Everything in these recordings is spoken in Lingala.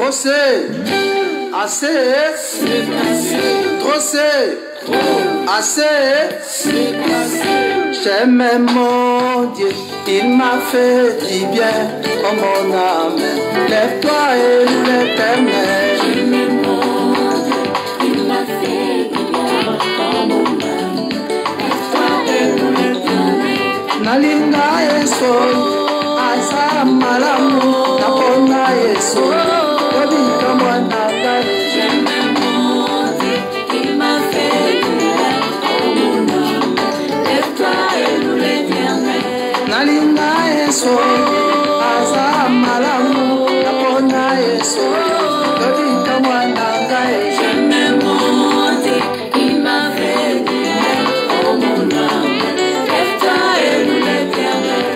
Trop c'est, assez, trop c'est, assez, j'aime mon Dieu, il m'a fait du bien, oh mon âme, lève-toi et loue l'Éternel. J'aime mon Dieu, il m'a fait du bien, oh mon âme, lève-toi et loue l'Éternel. Nalinga Yeso, asa malamu, napona Yeso, wabika mwana gari. J'aime mon Dieu, il m'a fait du bien, oh mon âme, lève-toi et loue l'Éternel. Nalinga Yeso, asa malamu, napona Yeso, wabika mwana gari. J'aime mon Dieu, il m'a fait du bien, oh mon âme, lève-toi et loue l'Éternel.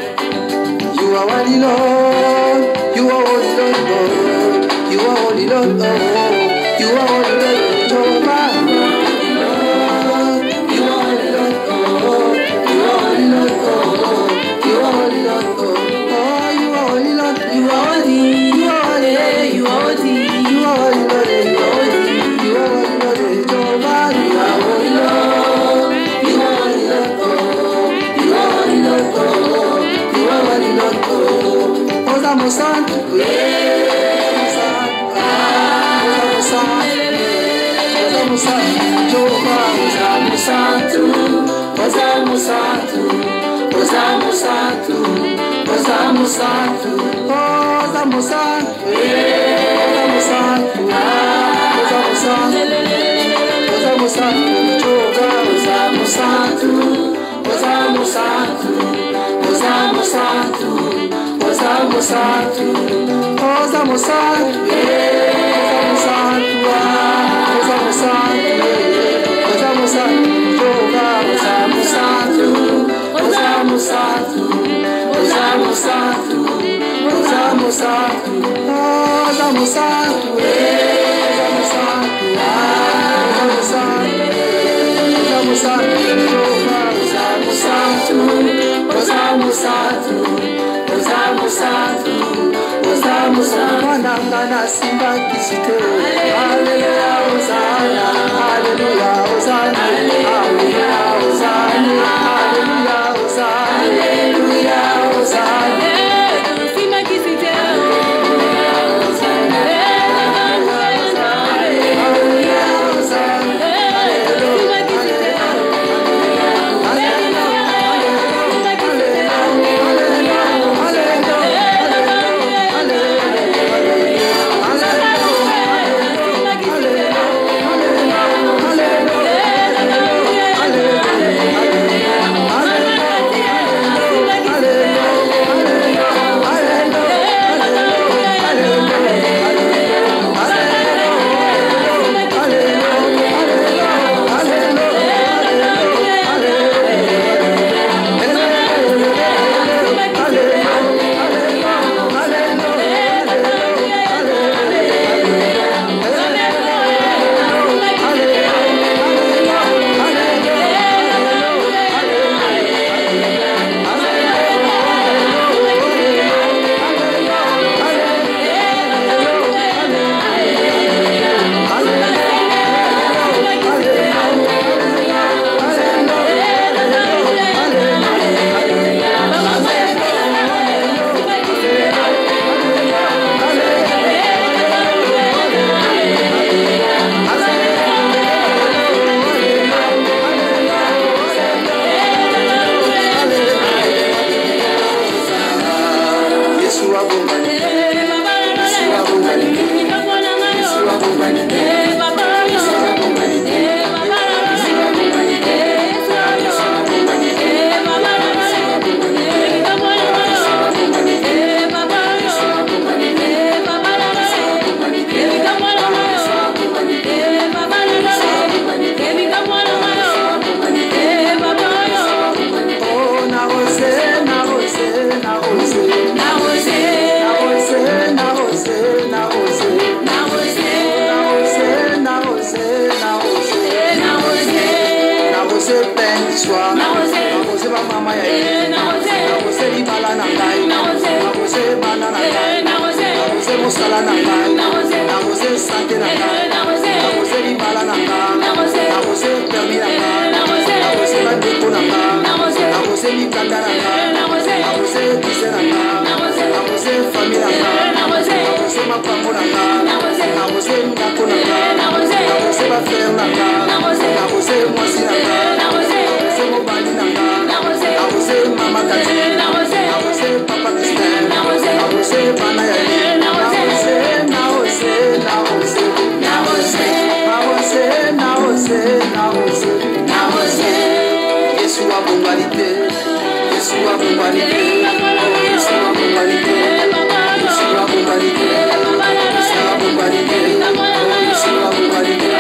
You are holy Lord, you are holy Lord, you are holy Lord, you are holy Lord, Jehovah. You are holy Lord, you are holy Lord, you are holy Lord, you are holy Lord, you are holy, you are holy, you are holy, you are holy Lord, you are holy, you are holy Lord, Jehovah. You are holy Lord, you are holy Lord, you are holy Lord, you are holy Lord. Osamo Santo, Osamo Santo, Jehovah. Osamo Santo, Osamo Santo, Osamo Santo, Osamo Santo, Osamo Santo, Osamo Santo, Osamo Santo, Osamo Santo, Jehovah. Osamo Santo, Osamo Santo, Osamo Santo, Osamo Santo, Osamo Santo, Osamo Santo, Osamo Santo, Jehovah. Osamo Santo, Osamo Santo, Osamo Santo, Osamo Santo, Osamo Santo, Osamo Santo, Jehovah. Osamo Santo, Osamo Santo, Osamo Santo, Osamo Santo, Wanangana simba kisite. Hallelujah, Hosanna, Hallelujah, Hosanna, Hallelujah, Hosanna, Hallelujah, Hosanna, Hallelujah, Hosanna. Simba kisite. mosala na ngai nakose sante na ngai nakose libala na ngai nakose permi na ngai nakose bandeko na ngai nakose mikanda na ngai nakose kise na ngai nakose fami na ngai nakose mapango na ngai nakose ndako na ngai nakose bafrere na ngai nakose mwasi na ngai nakose mobali na ngai nakose mama kati nakose papa Christelle nakose bana ya ye Yesu wa bombalite Yesu wa bombalite Yesu wa bombalite Yesu wa bombalite Yesu wa bombalite Yesu wa bombalite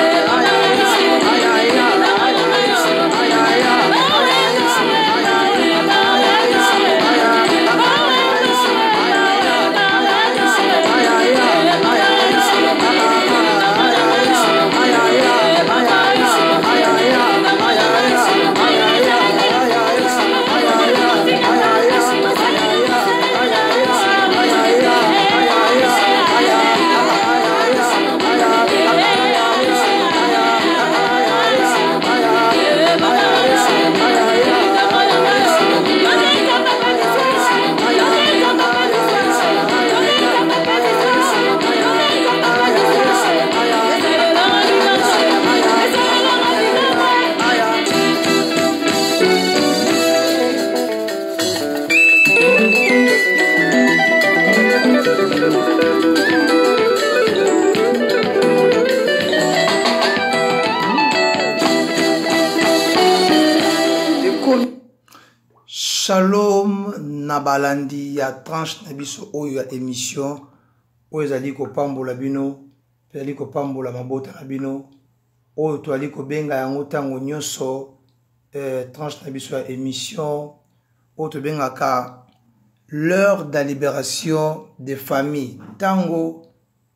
Shalom nabalandi ya tranche na biso oyo ya émission oyo ezali kopambola bino ezali kopambola mabota na bino oyo toali kobenga yango ntango nyonso tranche na biso ya émission oyo tobengaka l'heure de la libération des familles ntango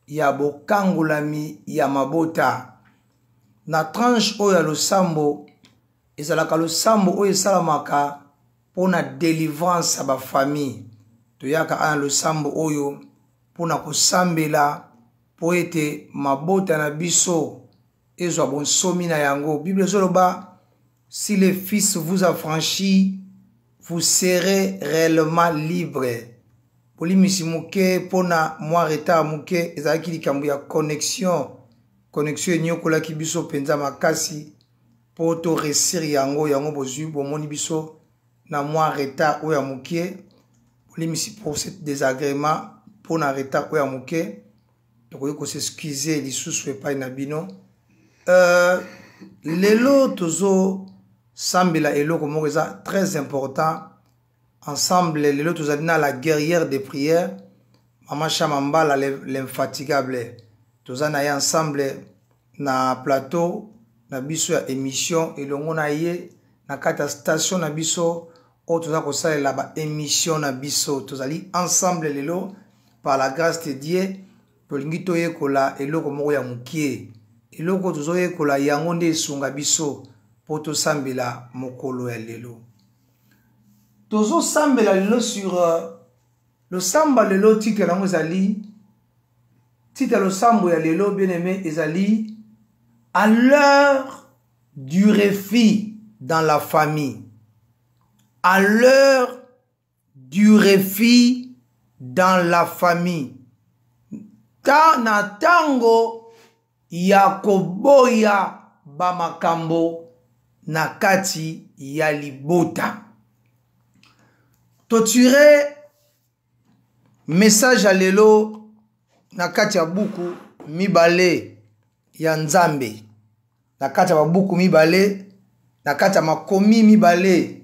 ya bokangolami ya mabota na tranche oyo ya losambo ezalaka losambo oyo esalamaka pona délivrance à ba famille toyaka ana losambo oyo pona kosambela po ete mabota na biso ezwa bonsomi na yango Bible ezoloba si le fils vous affranchit vous serez réellement libre polimisi muke pona mwa retard muke ezalaki likambo ya connexion enyokolaki biso penza makasi po to resir yango bozwi bomoni biso na moi retard oya mukie polimisi pour cet désagrément pour na retard oya mukie tokoki ko s'excuser lisusu epai na bino lelo tozo sambela eloko moko eza très important ensemble lelo tozali na la guerrière des prières Mama Chamambala l'infatigable toza na ye ensemble na plateau na biso ya émission elongo na ye na kata station na biso o toza kosalela ba émission na biso tozali ensemble lelo par la grâce de Dieu tolingi toyekola eloko moko ya mukie eloko tozoyekola yango nde esunga biso po tosambela mokolo ya lelo tozosambela lelo sur le samba lelo titre yango ezali titre le sambo ya lelo bien aimé ezali à l'heure du refus dans la famille. À l'heure du refus dans la famille. Na tango ya koboya bamakambo na kati ya libota. Totire message à lelo na kati ya buku mibale ya Nzambe. Na kati ya buku mibale na kati ya makomi mibale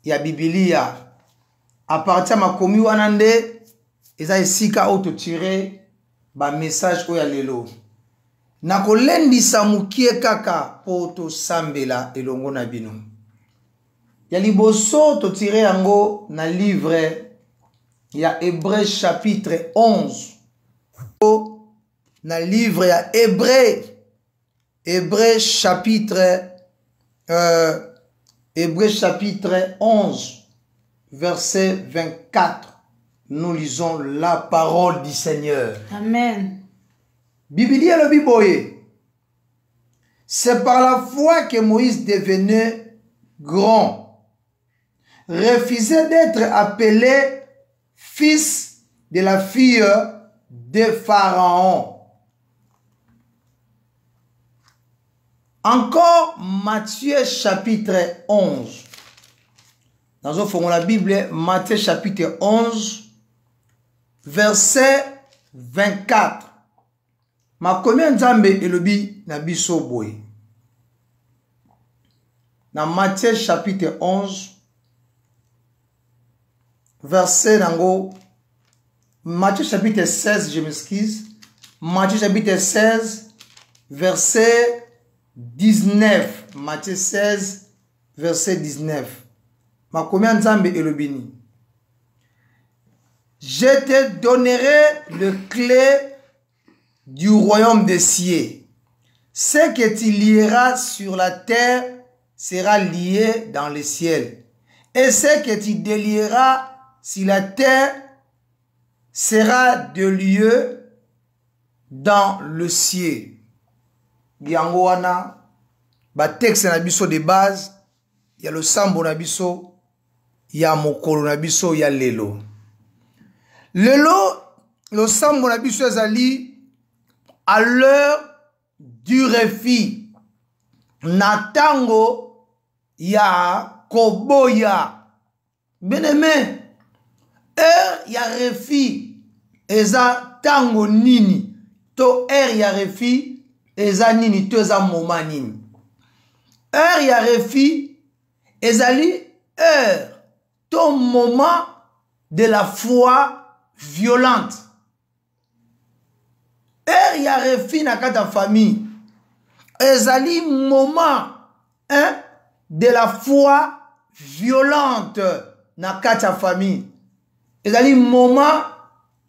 ya Biblia à partir makomi wana nde eza esika o to tirer ba message o ya lelo na kolendisa mukie kaka po to sambela elongo na bino ya liboso to tirer yango na livre ya Hébreux chapitre 11 na livre ya Hébreux chapitre 11 verset 24 Nous lisons la parole du Seigneur. Amen. Biblia le Biboye. C'est par la foi que Moïse devenait grand, refusait d'être appelé fils de la fille de Pharaon. Encore Matthieu chapitre 11. Dans un fond la Bible, Matthieu chapitre 11, verset 24. Ma combien nzambe elobi na biso boye. Dans Matthieu chapitre 11, verset nango, Matthieu chapitre 16, je m'excuse. Matthieu chapitre 16, verset 19. Matthieu 16, verset 19. Ma combien nzambe elobini. Je te donnerai le clé du royaume des cieux. Ce que tu lieras sur la terre sera lié dans le ciel. Et ce que tu délieras sur la terre sera délié dans le ciel. Yango wana ba texte na biso de base, ya le sambo na biso, ya mokolo na biso, ya lelo. Lelo, le sambo na biso ezali à l'heure du refus. Natango ya koboya. Bien-aimé, ya refus eza tango nini. To ya refus eza nini, to eza moma nini. Ya refus ezali to moment de la foi violente. Ya refus na kata famille. Ezali moment de la foi violente na kata famille. Ezali moment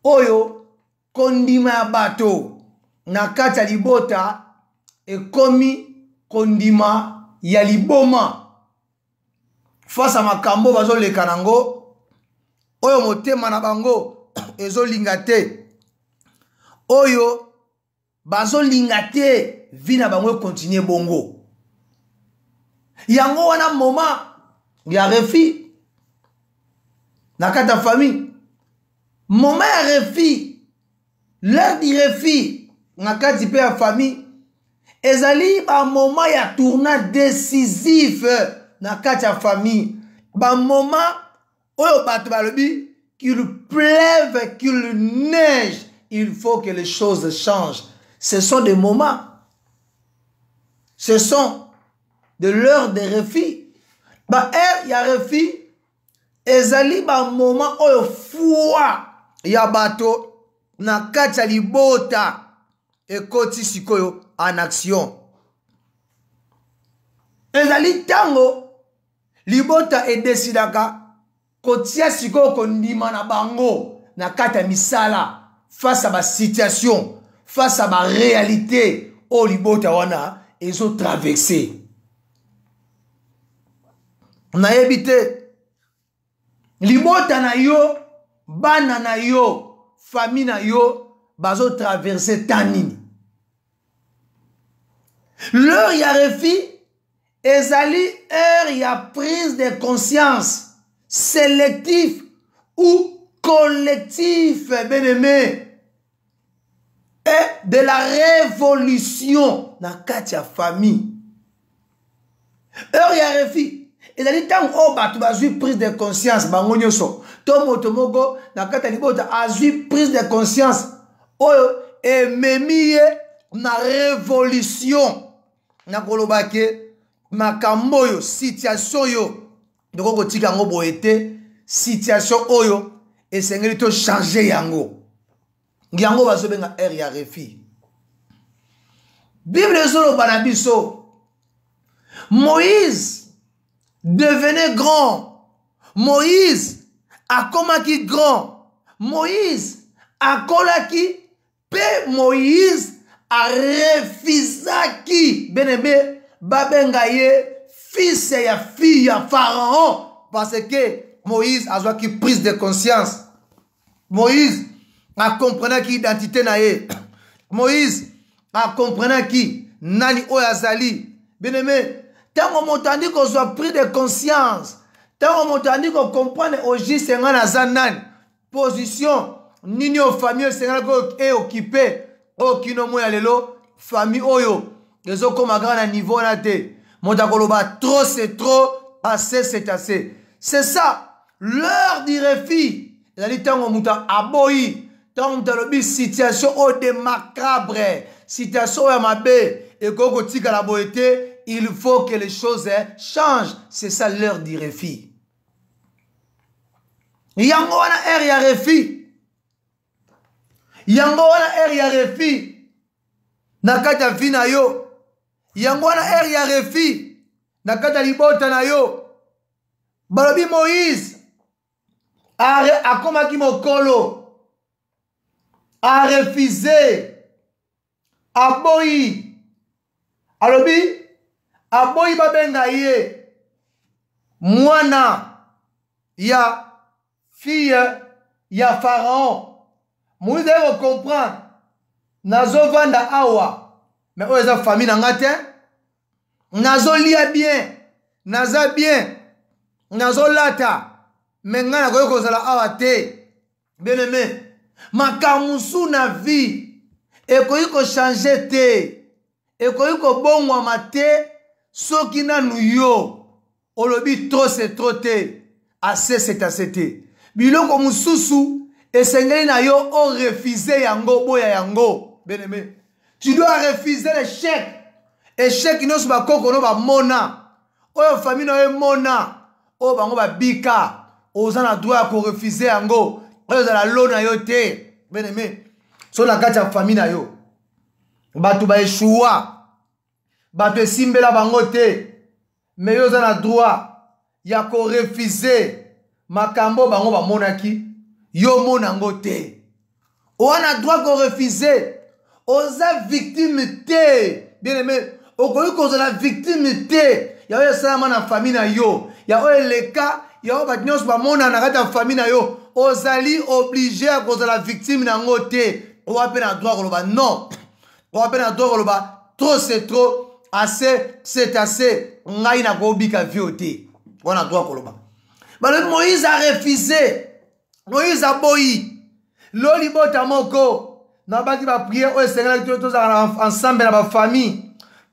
oyo kondima ya bato na kata libota ekomi kondima ya liboma. Face à makambo bazo lekanango oyo motema na bango ezo lingate. Oyo bazo lingate vina bango continue bongo. Yango wana moment ya refus na kata famille. Moment ya refus, l'heure du refus na kati pe ya famille ezali ba moment ya tournant décisif na kati ya famille. Ba moment oyo bato balobi qu'il pleuve, qu'il neige, il faut que les choses changent. Ce sont des moments. Ce sont de l'heure de refus. Ba ya refus ezali ba moment oyo foi ya bato na kati ya libota ekoti sikoyo en action. Ezali tango libota edesidaka kotia sikoyo kondima na bango na kati ya misala face à ma situation, face à ma réalité, au libota wana ils ont traversé. Na ebite libota na yo, bana na yo, famille na yo, bazo traverser tanini. L'heure ya refus ezali heure ya prise de conscience sélectif ou collectif, bien-aimé, et de la révolution na kati ya famille. Heure ya refus ezali tango o bato bazwi prise de conscience bango nyonso to moto moko na kati ya libota azwi prise de conscience oyo ememi ye na révolution na koloba ke makambo oyo situation yo ndoko kotika yango boye te, situation oyo esengeli to changer yango. Yango bazobenga heure ya refus. Bible ezoloba na biso Moïse devenait grand. Moïse akomaki grand. Moïse akolaki pe Moïse a refusaki benebe babenga ye fils ya fille ya Pharaon parce que Moïse a joué prise de conscience Moïse a compris qui identité na ye. Moïse a compris qui nani oyazali. Bien aimé, tant qu'on m'entendit qu'on soit pris de conscience, tant qu'on m'entendit qu'on comprenne au juste nan position nini o famille senga ko est occupé o kino moya lelo famille oyo ezo koma grand niveau na te monta koloba trop c'est trop, assez c'est assez. C'est ça l'heure du refus. ezali tango muta aboyi tango talobi situation o de macabre situation ya mabe et koko tika la boété, il faut que les choses changent. C'est ça l'heure du refus. Yango wana ya refus. Yango wana ya refus. Nakata vina yo. Yango wana ya refus. Nakata libota na yo. Balobi Moïse a komaki mokolo a refusé aboyi alobi aboyi babenga ye mwana ya fille ya Pharaon. Moïse devait comprendre nazo vanda awa mais oyo eza famille nanga te nazo lia bien naza bien nazo lata mais nga na koyo kozala awa te. Bien aimé, makamusu na vie ekoyi ko changer te ekoyi ko bongwama te soki nanu yo olobi trop c'est trop te assez c'est assez te biloko mususu esengeli na yo o refuser yango boya yango. Bien aimé, tu dois refuser l'échec. Échec nyonso bakoko no bamona oyo famille na yo mona oyo bango babika oza na droit ko refuser yango oyo za la lona yo te. Bien aimé, so na kati ya famille na yo bato ba eshua bato esimbela bango te mais yo za na droit ya ko refuser makambo bango bamonaki yo monango te. Oana droit ko refuser oza victime te. Bien aimé, okoyi kozala victime te ya oyo esalama na famille na yo ya oyo eleka ya oyo bato nyonso bamona na kati ya famille na yo ozali obligé ya kozala victime nango te. Owa mpe na droit koloba non, owa mpe na droit koloba trop c'est trop, assez c'est assez, ngai na kobika vio te. Owa na droit koloba balobi Moïse a refusé. Moïse a boyi loli bota moko na baki ba prière oyo esengela tozala ensemble na ba famille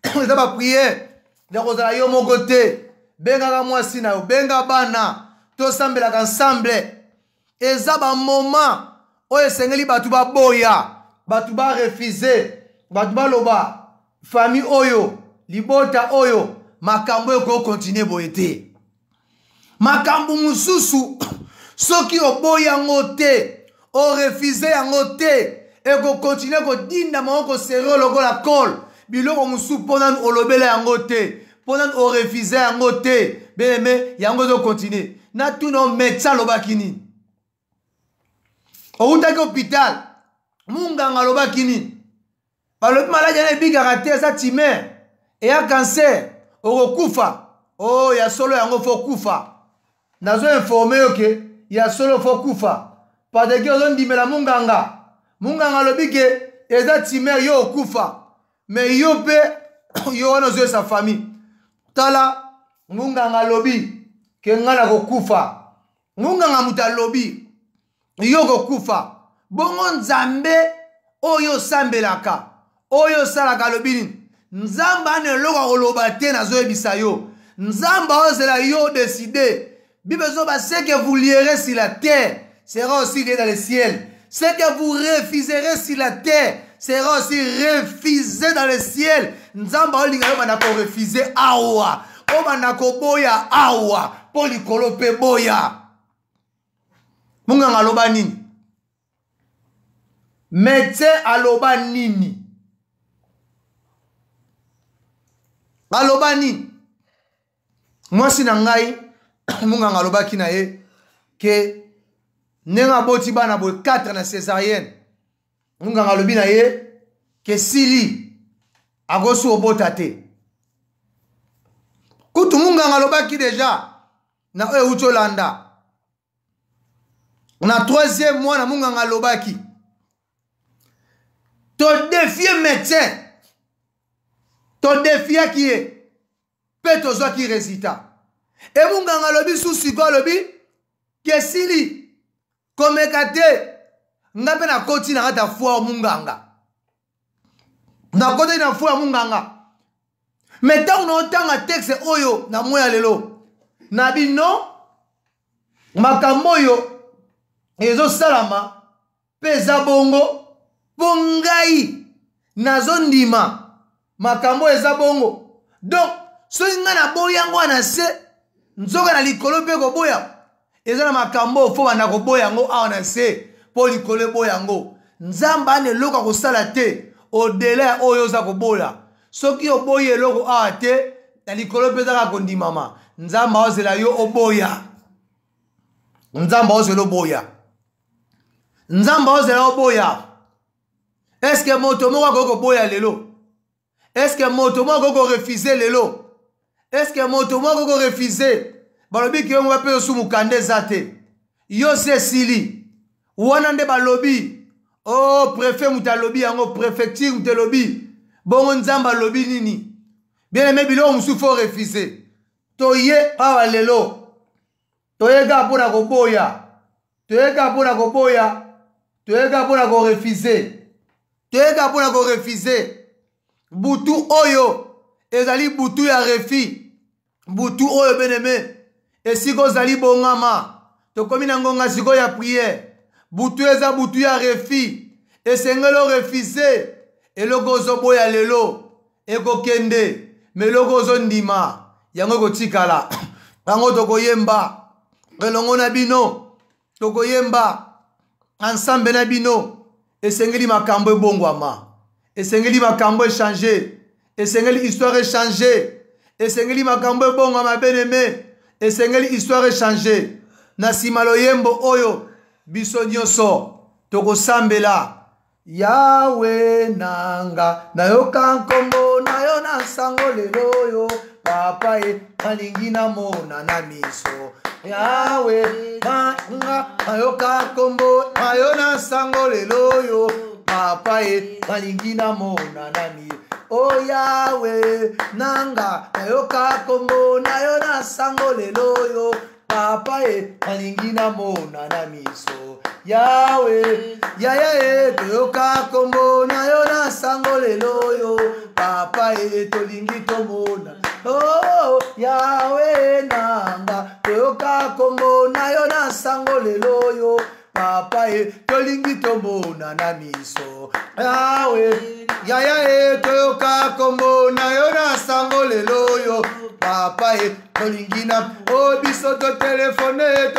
eza ba prière de kozala yo moko te benga mwasi na yo benga bana tosambelaka ensemble. Eza ba moment oyo esengeli batu ba boya batu ba refuser batu ba loba famille oyo libota oyo makambo eko continuer boye te. Makambo mususu soki oboya yango te o refuser yango te eko continuer ko dinda moko sero lokola kol biloko musu pona olobela yango te pona o refuser yango te. Bien aimé, yango zo continuer na tuno médecin lobaki nini outaki hôpital munganga lobaki nini balobi maladi na ebikaka te eza tumeur eya cancer okokufa o ya solo yango fo kufa nazo informe yo ke ya solo fo kufa parce que ozondimela munganga lobi ke eza tumeur yo okufa mais yo pe yo wana ozoyo sa famille tala munganga lobi ke nga na kokufa munganga mutu alobi yo kokufa bongo nzambe oyo sambelaka oyo salaka lobi nini nzambe ana eloko akoloba te nazoyebisa yo nzambe ozela yo décide. Bible dit ce que vous lierez sur la terre sera aussi lié dans le ciel. Ce que vous refuserez sur la terre sera aussi refusé dans le ciel. Nzamba olinga yo bana ko refuser awa. O bana ko boya awa. Poli kolope boya. Munga ngaloba nini? Médecin aloba nini? Aloba nini? Moi si na ngai munga ngaloba kina ye ke nenga boti bana boy 4 na césarienne. Munga ngalobi na ye ke sili agosu obota te. Kutu munga ngaloba ki deja na oyo ucholanda. Na troisième mois na munganga lobaki. To défier médecin. To défier qui est. Peut tozo qui résultat. Et munganga lobi sous siko lobi. Kesili. Komekate. Ngape na koti na hata fua munganga. Na koti na fua munganga. Mais tant on entend un texte oyo na moya lelo. Na bino makambo yo ezo salama peza bongo bongai nazo ndima makambo eza bongo. Donc so nga na boyango na se nzoka na likolo pe ko boya eza na makambo fo bana ko boyango a na se po likolo boyango nzamba ne loka ko sala te au-delà oyo za ko bola soki oboye loko a te na likolo pe za ka kondimama nzamba ozela yo oboya nzamba ozela oboya nzamba ozela oboya. Est-ce que moto moko koko boya lelo? Est-ce que moto moko koko refuser lelo? Est-ce que moto moko koko refuser balobi ki yo mwa pe osu mukande zate yo se sili wana nde balobi oh préfet mutalobi yango préfecture mutalobi bongo nzamba lobi nini bien aimé bilo musu faut refuser toye awa lelo toyeka mpona koboya toyeka mpona koboya toyeka mpona korefuser toyeka mpona korefuser butu oyo ezali butu ya refi butu oyo beneme esiko ozali bongama tokomi na ngonga sikoyo ya priere butu eza butu ya refi esengeli orefuser eloko ozoboya lelo ekokende meloko ozondima yango kotikala yango tokoyemba elongo na bino tokoyemba ensemble na bino esengeli makambo ebongwama esengeli makambo échanger esengeli histoire échanger esengeli makambo ebongwama beneme esengeli histoire échanger na nsima loyembo oyo biso nyonso tokosambela Yawe nanga nayoka nkombo nayo na sango lelo yo papa e nalingi namona na miso Yawe nanga nayoka nkombo nayo na sango lelo yo papa e nalingi namona na miso Oh Yawe nanga nayoka nkombo nayo na sango lelo yo papa e nalingi namona na miso Yawe yaya toyoka kombo na yo na sango lelo yo papa e tolingi tomona oh Yawe nanga toyoka kombo na yo na sango lelo yo papa e tolingi tomona na miso Yawe yaya toyoka kombo na yo na sango lelo yo papa e tolingi na oh biso to telefone yo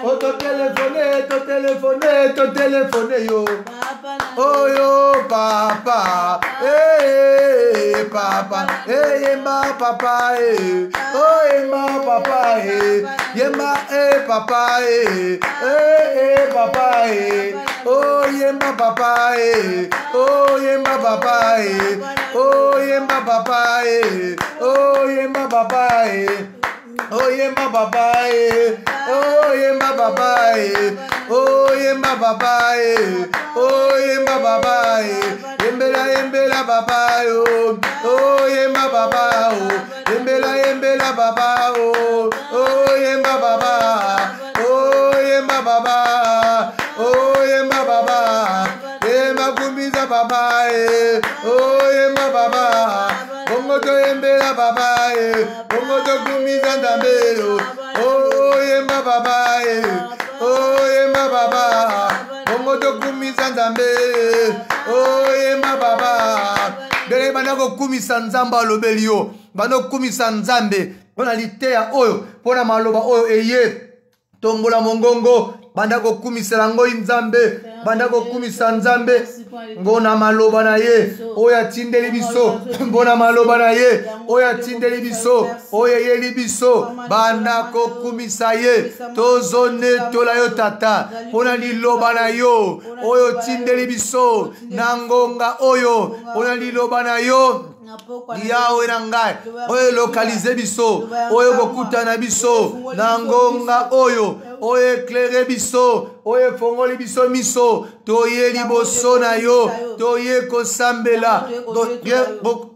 oh to telefone yo oh yo papa papa yemba papa oh yemba papa yemba papa papa oh yemba papa oh yemba papa oh yemba papa oh yemba papa oh yemba papa oh yemba papa oh yemba papa oh yemba papa yembela papa oh yemba papa yembela papa oh yemba papa oh yemba papa oh yemba papa yemba kumbiza papa oh yemba papa bongo to yembela papa bongo to kumbiza ndambe oh yemba papa oh yemba papa bongo to kumbiza ndambe oh yemba papa bele banako kumisa nzamba alobeli yo bano kumisa nzambe pona litea oyo pona maloba oyo eye tombola mongongo bandako kumisela ngoi nzambe bandako kumisa nzambe ngona maloba na ye oya tindeli biso mbona maloba na ye oya tindeli biso oya yeli biso bandako kumisa ye tozone tola yo tata pona liloba na yo oyo tindeli biso na ngonga oyo pona liloba na yo Yawe na ngai oyo localiser biso oyo kokutana biso na ngonga oyo oyo éclairer biso oyo fongoli biso miso toye liboso na yo toye kosambela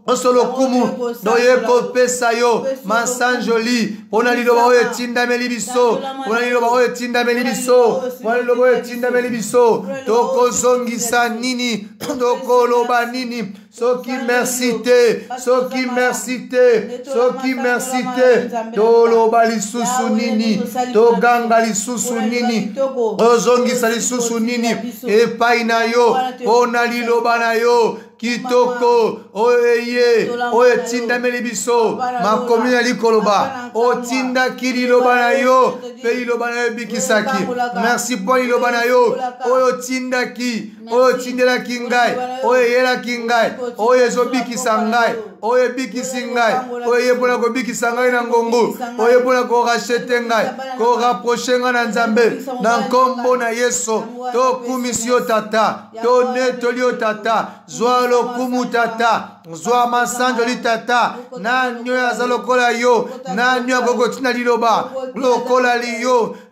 osolo kumu toye kopesa yo masanjoli pona liloba oyo tindameli biso pona liloba oyo tindameli biso pona liloba oyo tindameli biso tokozongisa nini tokoloba nini soki merci te soki merci te soki merci te toloba lisusu nini toganga lisusu nini ozongisa lisusu nini epai na yo pona liloba na yo kitoko oye oye tindameli biso makomi na likoloba otindaki liloba na yo pe liloba na yo bikisaki merci po liloba na yo oyo tindaki oyo tindelaki ngai oyo yelaki ngai oyo ezobikisa ngai oyo ebikisi ngai oyo yepona kobikisa ngai na ngongo oyo yepona korachete ngai korapproche ngai na nzambe na nkombo na Yesu tokumisi yo tata tonetoli yo tata zwa lokumu tata zwa masanjoli tata nanyo aza lokola yo nanyo akokotina liloba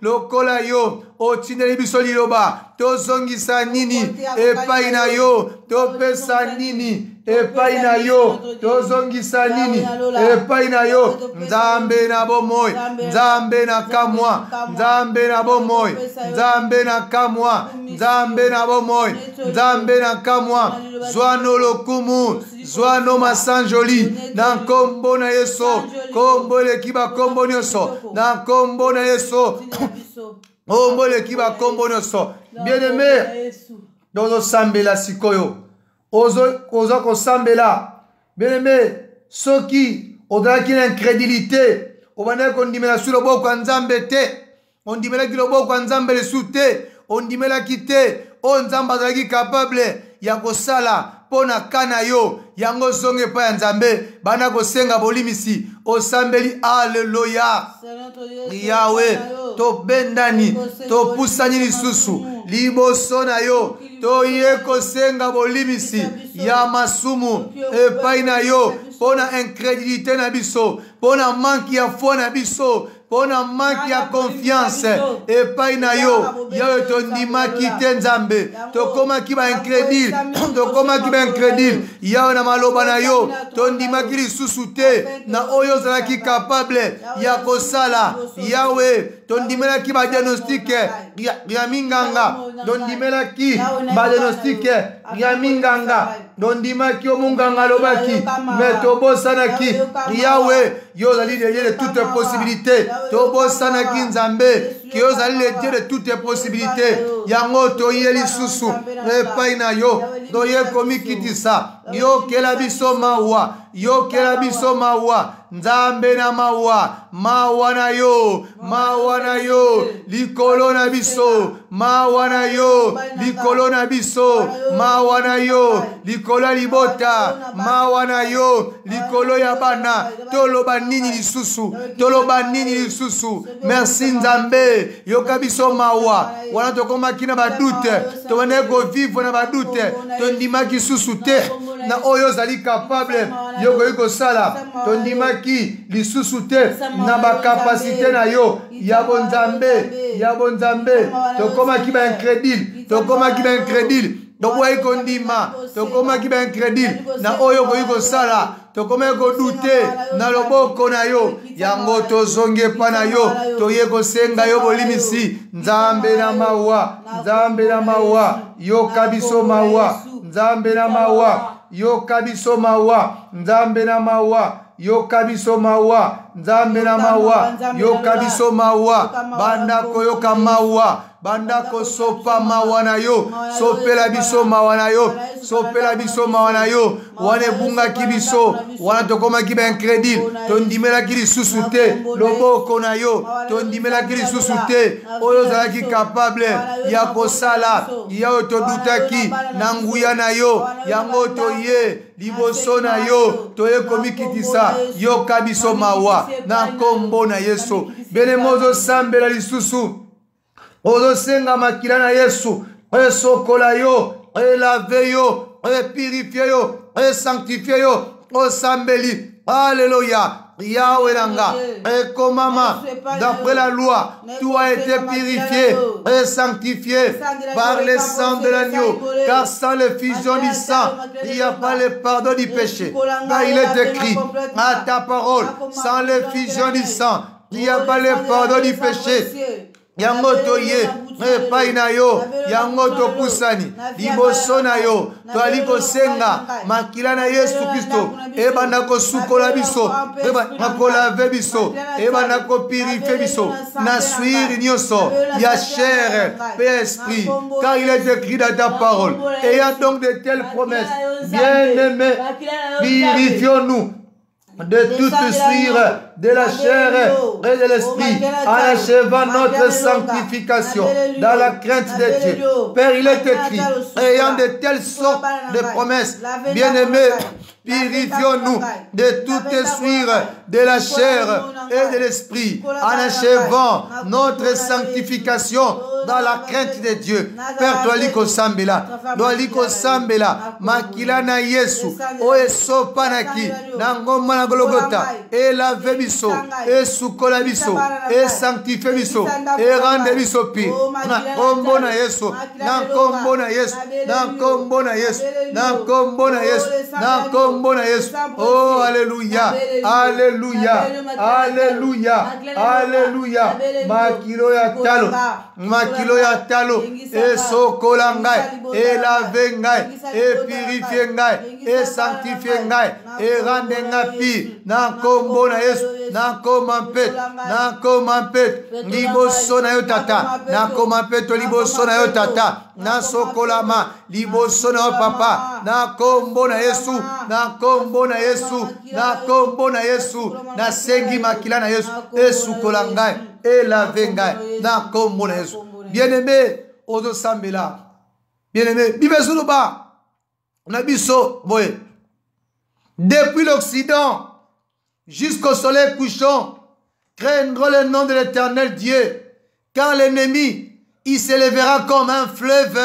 lokola yo otindeli biso liloba tozongisa nini epai na yo topesa nini epai na yo tozongisa nini epai na yo nzambe na bomoi nzambe na kamwa nzambe na bomoi nzambe na kamwa nzambe na bomoi nzambe na kamwa zwano lokumu zwano masanjoli na nkombo na Yesu kombo lekiba kombo nyonso na nkombo na Yesu kombo lekiba kombo nyonso bien-aimé dozo sambela sikoyo ozo kosambela bien-aimé soki odaki na incrédulité obana kondimela sur loboko nzambe te ondimela ki loboko nzambe lesu te ondimela ki te o nzambe azalaki capable ya kosala pona kana yo yango zonge pa ya nzambe bana kosenga bolimisi osambeli haleluya Yawe tobendani topusani lisusu liboso na yo toye kosenga bolimisi ya masumu epai na yo pona incrédulité na biso pona manki ya foi na biso pona manki ya confiance epai na yo yawe tondimaki te nzambe tokomaki ba incrédule tokomaki ba incrédule yawe na maloba na yo tondimaki lisusu te na oyo ozalaki capable ya kosala yawe tondimelaki ba diagnostike ya minganga tondimelaki ba diagnostike ya minganga tondimaki omunganga lobaki me tobosanaki yawe yo ozali le Dieu de toutes possibilités tobosanaki nzambe ki yo ozali le Dieu de toutes possibilités yango toye lisusu epai na yo toye komikitisa yokela biso mawa yokela biso mawa nzambe na mawa na yo likolo na biso mawa na yo likolo na biso mawa na yo likolo libota mawa na yo likolo ya bana toloba nini lisusu merci nzambe yoka biso mawa wana tokomaki na badute tobane kovivre na badute tondimaki susu te na oyo ozali capable yokoki kosala tondimaki lisusu te na bakapasite na yo ya bonzambe tokomaki ba incrédule toboyi kondima tokomaki ba incrédule na oyo okoki kosala tokomaki kodute na loboko na yo yango tozongi epa na yo toye kosenga yo bolimisi nzambe na mawa yoka biso mawa nzambe na mawa yoka biso mawa nzambe na mawa yoka biso mawa nzambe na mawa yoka biso mawa bandako yoka mawa bandako sopa mawa na yo sopela biso mawa na yo sopela biso mawa na yo wana ebungaki biso wana tokomaki ba incrédule tondimelaki lisusu te loboko na yo tondimelaki lisusu te oyo ozalaki capable ya kosala yayo todutaki na nguya na yo yango toye liboso na yo toye komikitisa yoka biso mawa na nkombo na Yesu benemo ozosambela lisusu ozosenga makila na Yesu esokola yo elave yo epurifie yo esanctifie yo osambeli. Alléluia. Yahweh Nanga, et comme maman, d'après la loi, tout a été purifié et sanctifié par le sang de l'agneau, car sans l'effusion du sang, il n'y a pas le pardon du péché. Car il est écrit à ta parole, sans l'effusion du sang, il n'y a pas le pardon du péché. Yango toye epai na yo yango topusani liboso na yo toali kosenga makila na Yesu Kristo ebanda kosukola biso ebanda kolave biso ebanda kopurifie biso na suiri nyonso ya chair et esprit, car il est écrit dans ta parole. Et il y a donc de telles promesses. Bien-aimés, purifions-nous de toute suire de la chair et de l'esprit, en achevant notre sanctification dans la crainte de Dieu. Père, il est écrit, ayant de telles sortes de promesses, bien-aimés, purifions-nous de toute suire de la chair et de l'esprit, en achevant notre sanctification dans la crainte de Dieu. Père, toi liko sambela, makila na Yesu, o esopanaki, na ngoma na Golgotha, et lave biso, et sukola biso, et sanctifie biso, et rende biso pi. Na kombo na Yesu, na kombo na Yesu, na kombo na Yesu, na kombo na Yesu, na kombo na Yesu. Oh, alléluia, alléluia, alléluia, alléluia. Makilo ya talo, makilo ya talo, et sokola ngai, et lave ngai, et purifie ngai, et sanctifie ngai, et rende ngai pi. Na kombo na Yesu, na komampet, na komampet, liboso na yo tata, na komampet liboso na yo tata, na sokolama, liboso na yo papa, na kombo na Yesu, na kombo na Yesu, na kombo na Yesu, na sengi makila na Yesu, e sukola ngai, e lave ngai, na kombo na Yesu. Bien-aimé, ozo sambela, bien-aimé, bibezuno ba, na biso, boye, depuis l'Occident, jusqu'au soleil couchant, craindre le nom de l'Éternel Dieu, car l'ennemi, il s'élèvera comme un fleuve,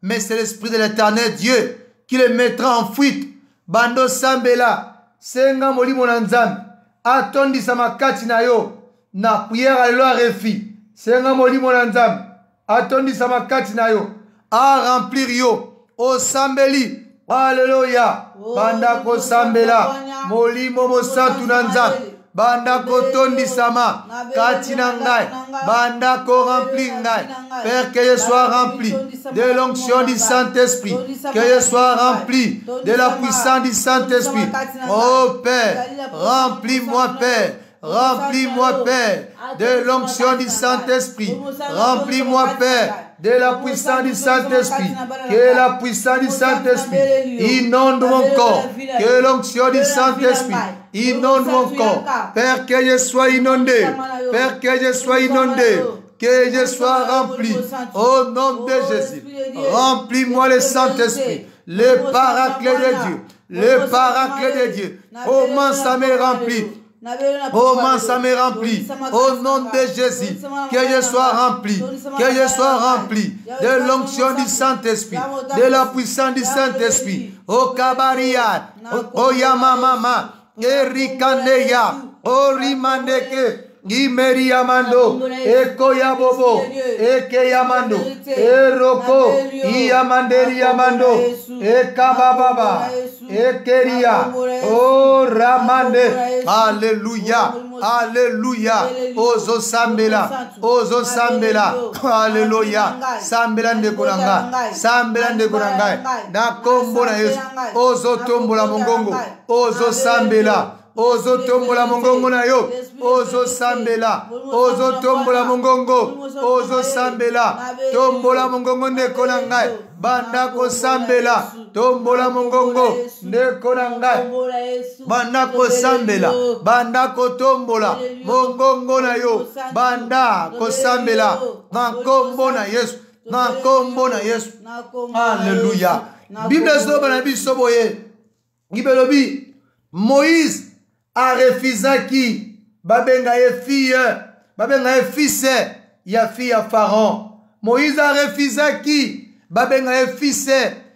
mais c'est l'Esprit de l'Éternel Dieu qui le mettra en fuite. Bando sambela, senga moli monanzam, atondi samakati na yo, na prière alelo a refi, senga moli monanzam, atondi samakati na yo, a remplir yo, o sambeli, alléluia, banda ko sambela, molimo mosantu nanzam, banda ko tondi sama, kati nangai, banda ko rempli ngai, Père, que je sois rempli de l'onction du Saint-Esprit, que je sois rempli de la puissance du Saint-Esprit. Oh Père, remplis-moi Père, remplis-moi Père de l'onction du Saint-Esprit, remplis-moi Père de la puissance du Saint-Esprit, que la puissance du Saint-Esprit inonde mon corps, que l'onction du Saint-Esprit inonde mon corps. Père, que je sois inondé, Père, que je sois inondé, que je sois rempli au nom de Jésus. Remplis-moi le Saint-Esprit, le paraclet de Dieu, le paraclet de Dieu. Comment ça me remplit? Comment ça me remplit au nom de Jésus, que je sois rempli, que je sois rempli de l'onction du Saint-Esprit, de la puissance du Saint-Esprit. O Kabaria, O Yamamama, Erikaneya, O Rimandeke, Imeri Yamando, Eko Yabobo, Eke Yamando, Eroko, Iyamanderi Yamando, Ekababa, Ekeria, O Ramande, Alléluia, Alléluia, Ozo Sambela, Ozo Sambela, Alléluia, Sambela de Konanga, Sambela de Konanga, na kombo na Yesu, Ozo Tombola Mongongo, Ozo Sambela, Ozo tombola mongongo na yo, Ozo sambela, Ozo tombola mongongo, Ozo sambela, tombola mongongo ndeko na ngai, banda ko sambela, tombola mongongo ndeko na ngai, banda ko sambela, banda ko tombola mongongo na yo, banda ko sambela, na kombo na Yesu, na kombo na Yesu. Alléluia. Bible zo bana biso boye, Bibelobi, Moïse a refusé qui babenga ye fille, babenga ye fils, ya fille à Pharaon. Moïse a refusé qui babenga ye fils,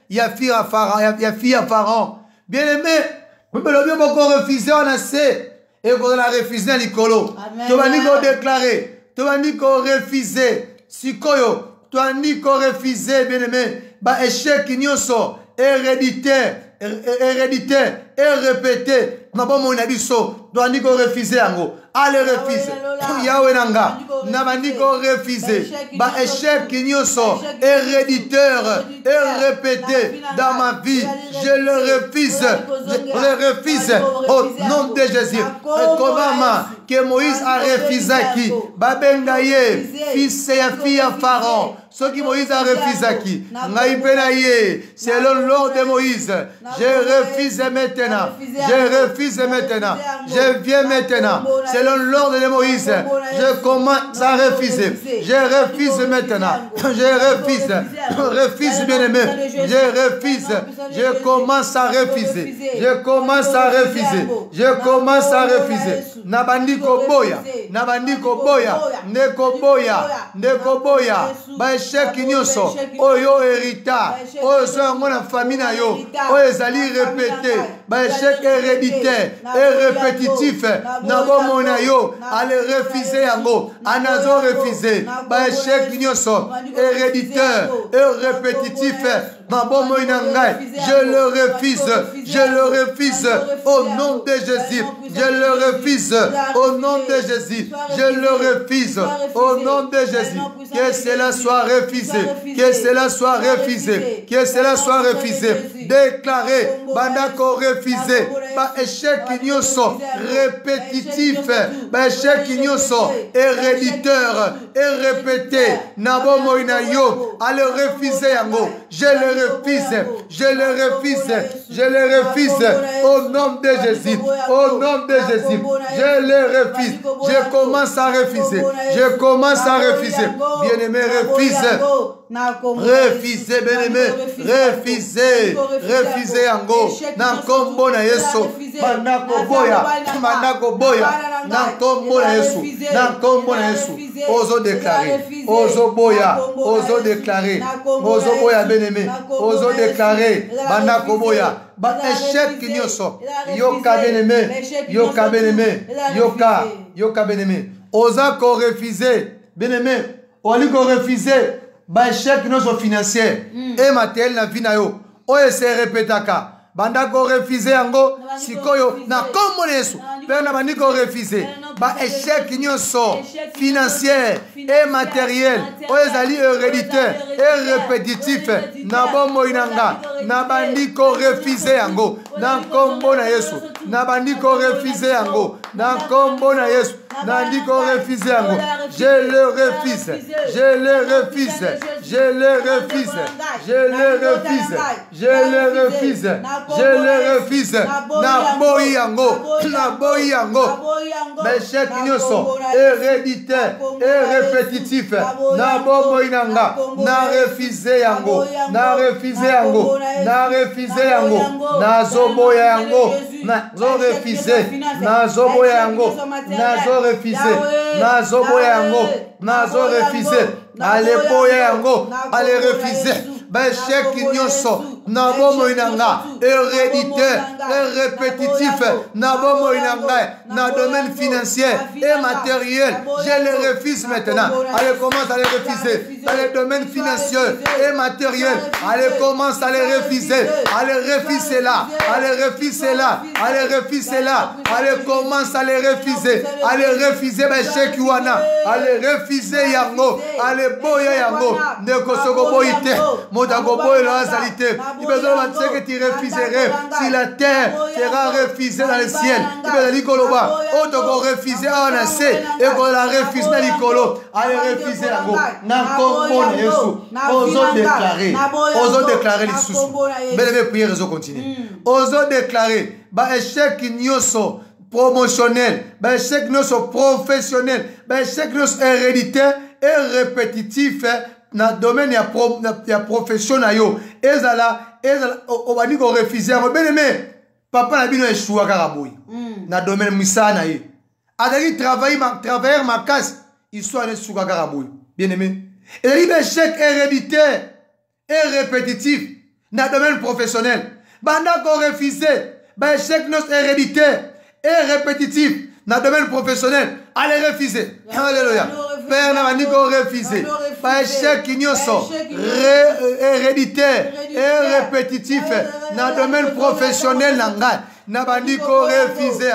ya fille à Pharaon, ya fille à Pharaon. Bien aimé, Mais le bien beaucoup refusé on a c'est et qu'on a refusé à l'icolo. Tu vas dire qu'on déclaré, tu vas dire qu'on refusé. Sikoyo, tu vas dire qu'on refusé bien aimé. Bah échec ignoso, héréditaire et répété. Na bon mon abisso, tu vas dire qu'on refusé ango. Allez refuser. Yahweh nanga. Na ba dire qu'on refusé. Bah échec ignoso, héréditaire et répété dans ma vie. Je le refuse. Je le refuse au nom de Jésus. Et comment que Moïse a refusé qui Babengaye, fils et fille à Pharaon. Ce qui Moïse a refusé qui selon l'ordre de Moïse. Je refuse maintenant. Je refuse maintenant. Je viens maintenant. Selon l'ordre de Moïse. Je commence à refuser. Je refuse maintenant. Je refuse. Refuse bien aimé. Je refuse. Je commence à refuser. Je commence à refuser. Je commence à refuser. Nabandiko boya. Nabandiko boya. Neko boya. Neko boya. Ba échec nyonso. Oyo hérita. Oyo zongo na famille na yo. Oyo ezali répété. Ba échec héréditaire et répétitif. Nabo mona yo. Allez refuser yango. Anazo refuser. Ba échec nyonso. Héréditaire et répétitif. Nabo mona ngai. Je le refuse. Je le refuse au nom de Jésus. Je le refuse au nom de Jésus. Je le refuse au nom de Jésus. Que cela soit refusé. Que cela soit refusé. Que cela soit refusé. Déclaré. Bandako refusé. Ba échec ignoso. Répétitif. Ba échec ignoso. Héréditeur. Et répété. Nabo moina yo. Allez refuser yango. Je le refuse. Je le refuse. Je le refuse au nom de Jésus. Au nom de Jésus. Je le refuse. Je commence à refuser. Je commence à refuser. Bien-aimé, refuse. Refusez, bien-aimé. Refusez. Refusez yango. Nankombo na Yesu. Manako boya. Manako boya. Nankombo na Yesu. Nankombo na Yesu. Ozo déclarer. Ozo boya. Ozo déclarer. Ozo boya, bien-aimé. Ozo déclarer. Manako boya. Ba échec nyonso. Yoka bien-aimé. Yoka bien-aimé. Yoka. Yoka bien-aimé. Oza ko refuser. Bien-aimé. Oli ko refuser. Ba échec nyonso financier et matériel na vie na yo. Oyo se répétaka. Banda ko refuser yango sikoyo na kombo na Yesu. Père na bandi ko refuser. Ba échec nyonso financier et matériel. Oyo ezali héréditaire et répétitif na bombo inanga. Na bandi ko refuser yango na kombo na Yesu. Na bandi ko refuser yango na kombo na Yesu. Nandi ko refuser yango. Je le refuse. Je le refuse. Je le refuse. Je le refuse. Je le refuse. Je le refuse. Na boyi yango. Na boyi yango. Échec nyonso héréditaire et répétitif. Na boyi nanga. Na refuser yango. Na refuser yango. Na refuser yango. Na zoboya yango. Na zo refuser. Na zoboya yango. Na zo refuser. Na zoboya yango. Na zo refuser. Allez boya yango. Allez refuser. Ben échec nyonso. Nabo moinanga héréditaire et répétitif. Nabo moinanga na domaine financier et matériel. Je le refuse maintenant. Allez commence à les refuser. Dans les domaines financiers et matériels. Allez commence à les refuser. Allez refuser là. Allez refuser là. Allez refuser là. Allez commence à les refuser. Allez refuser ben échec wana. Allez refuser yango. Allez boya yango. Ne kosoko boyite. Modago boya la salite. Il besoin de que tu refuserais si la terre sera refusée dans le ciel. Il besoin de l'ikoloba. Oh, tu vas refuser en assez et qu'on la refuse dans l'ikolo. Allez refuser la go. N'encore Yesu. Osons déclarer. Osons déclarer les sous. Mais les prières, ils ont continué. Osons déclarer. Bah échec nyonso promotionnel. Bah échec nyonso professionnel. Bah échec nyonso héréditaire et répétitif. Dans le domaine de la profession, ezala obani ko refuser mo bien aimé papa na bino échoué karaboui na domaine misana ye adali travailler ma casse il soit ne souka karaboui bien aimé et il échec héréditaire et répétitif na domaine professionnel banda ko refuser bah échec notre héréditaire et répétitif dans le domaine professionnel, allez refuser. Alléluia. Père n'a pas refuser. Bah échec nyonso héréditaire et répétitif dans le domaine professionnel n'a pas refusé.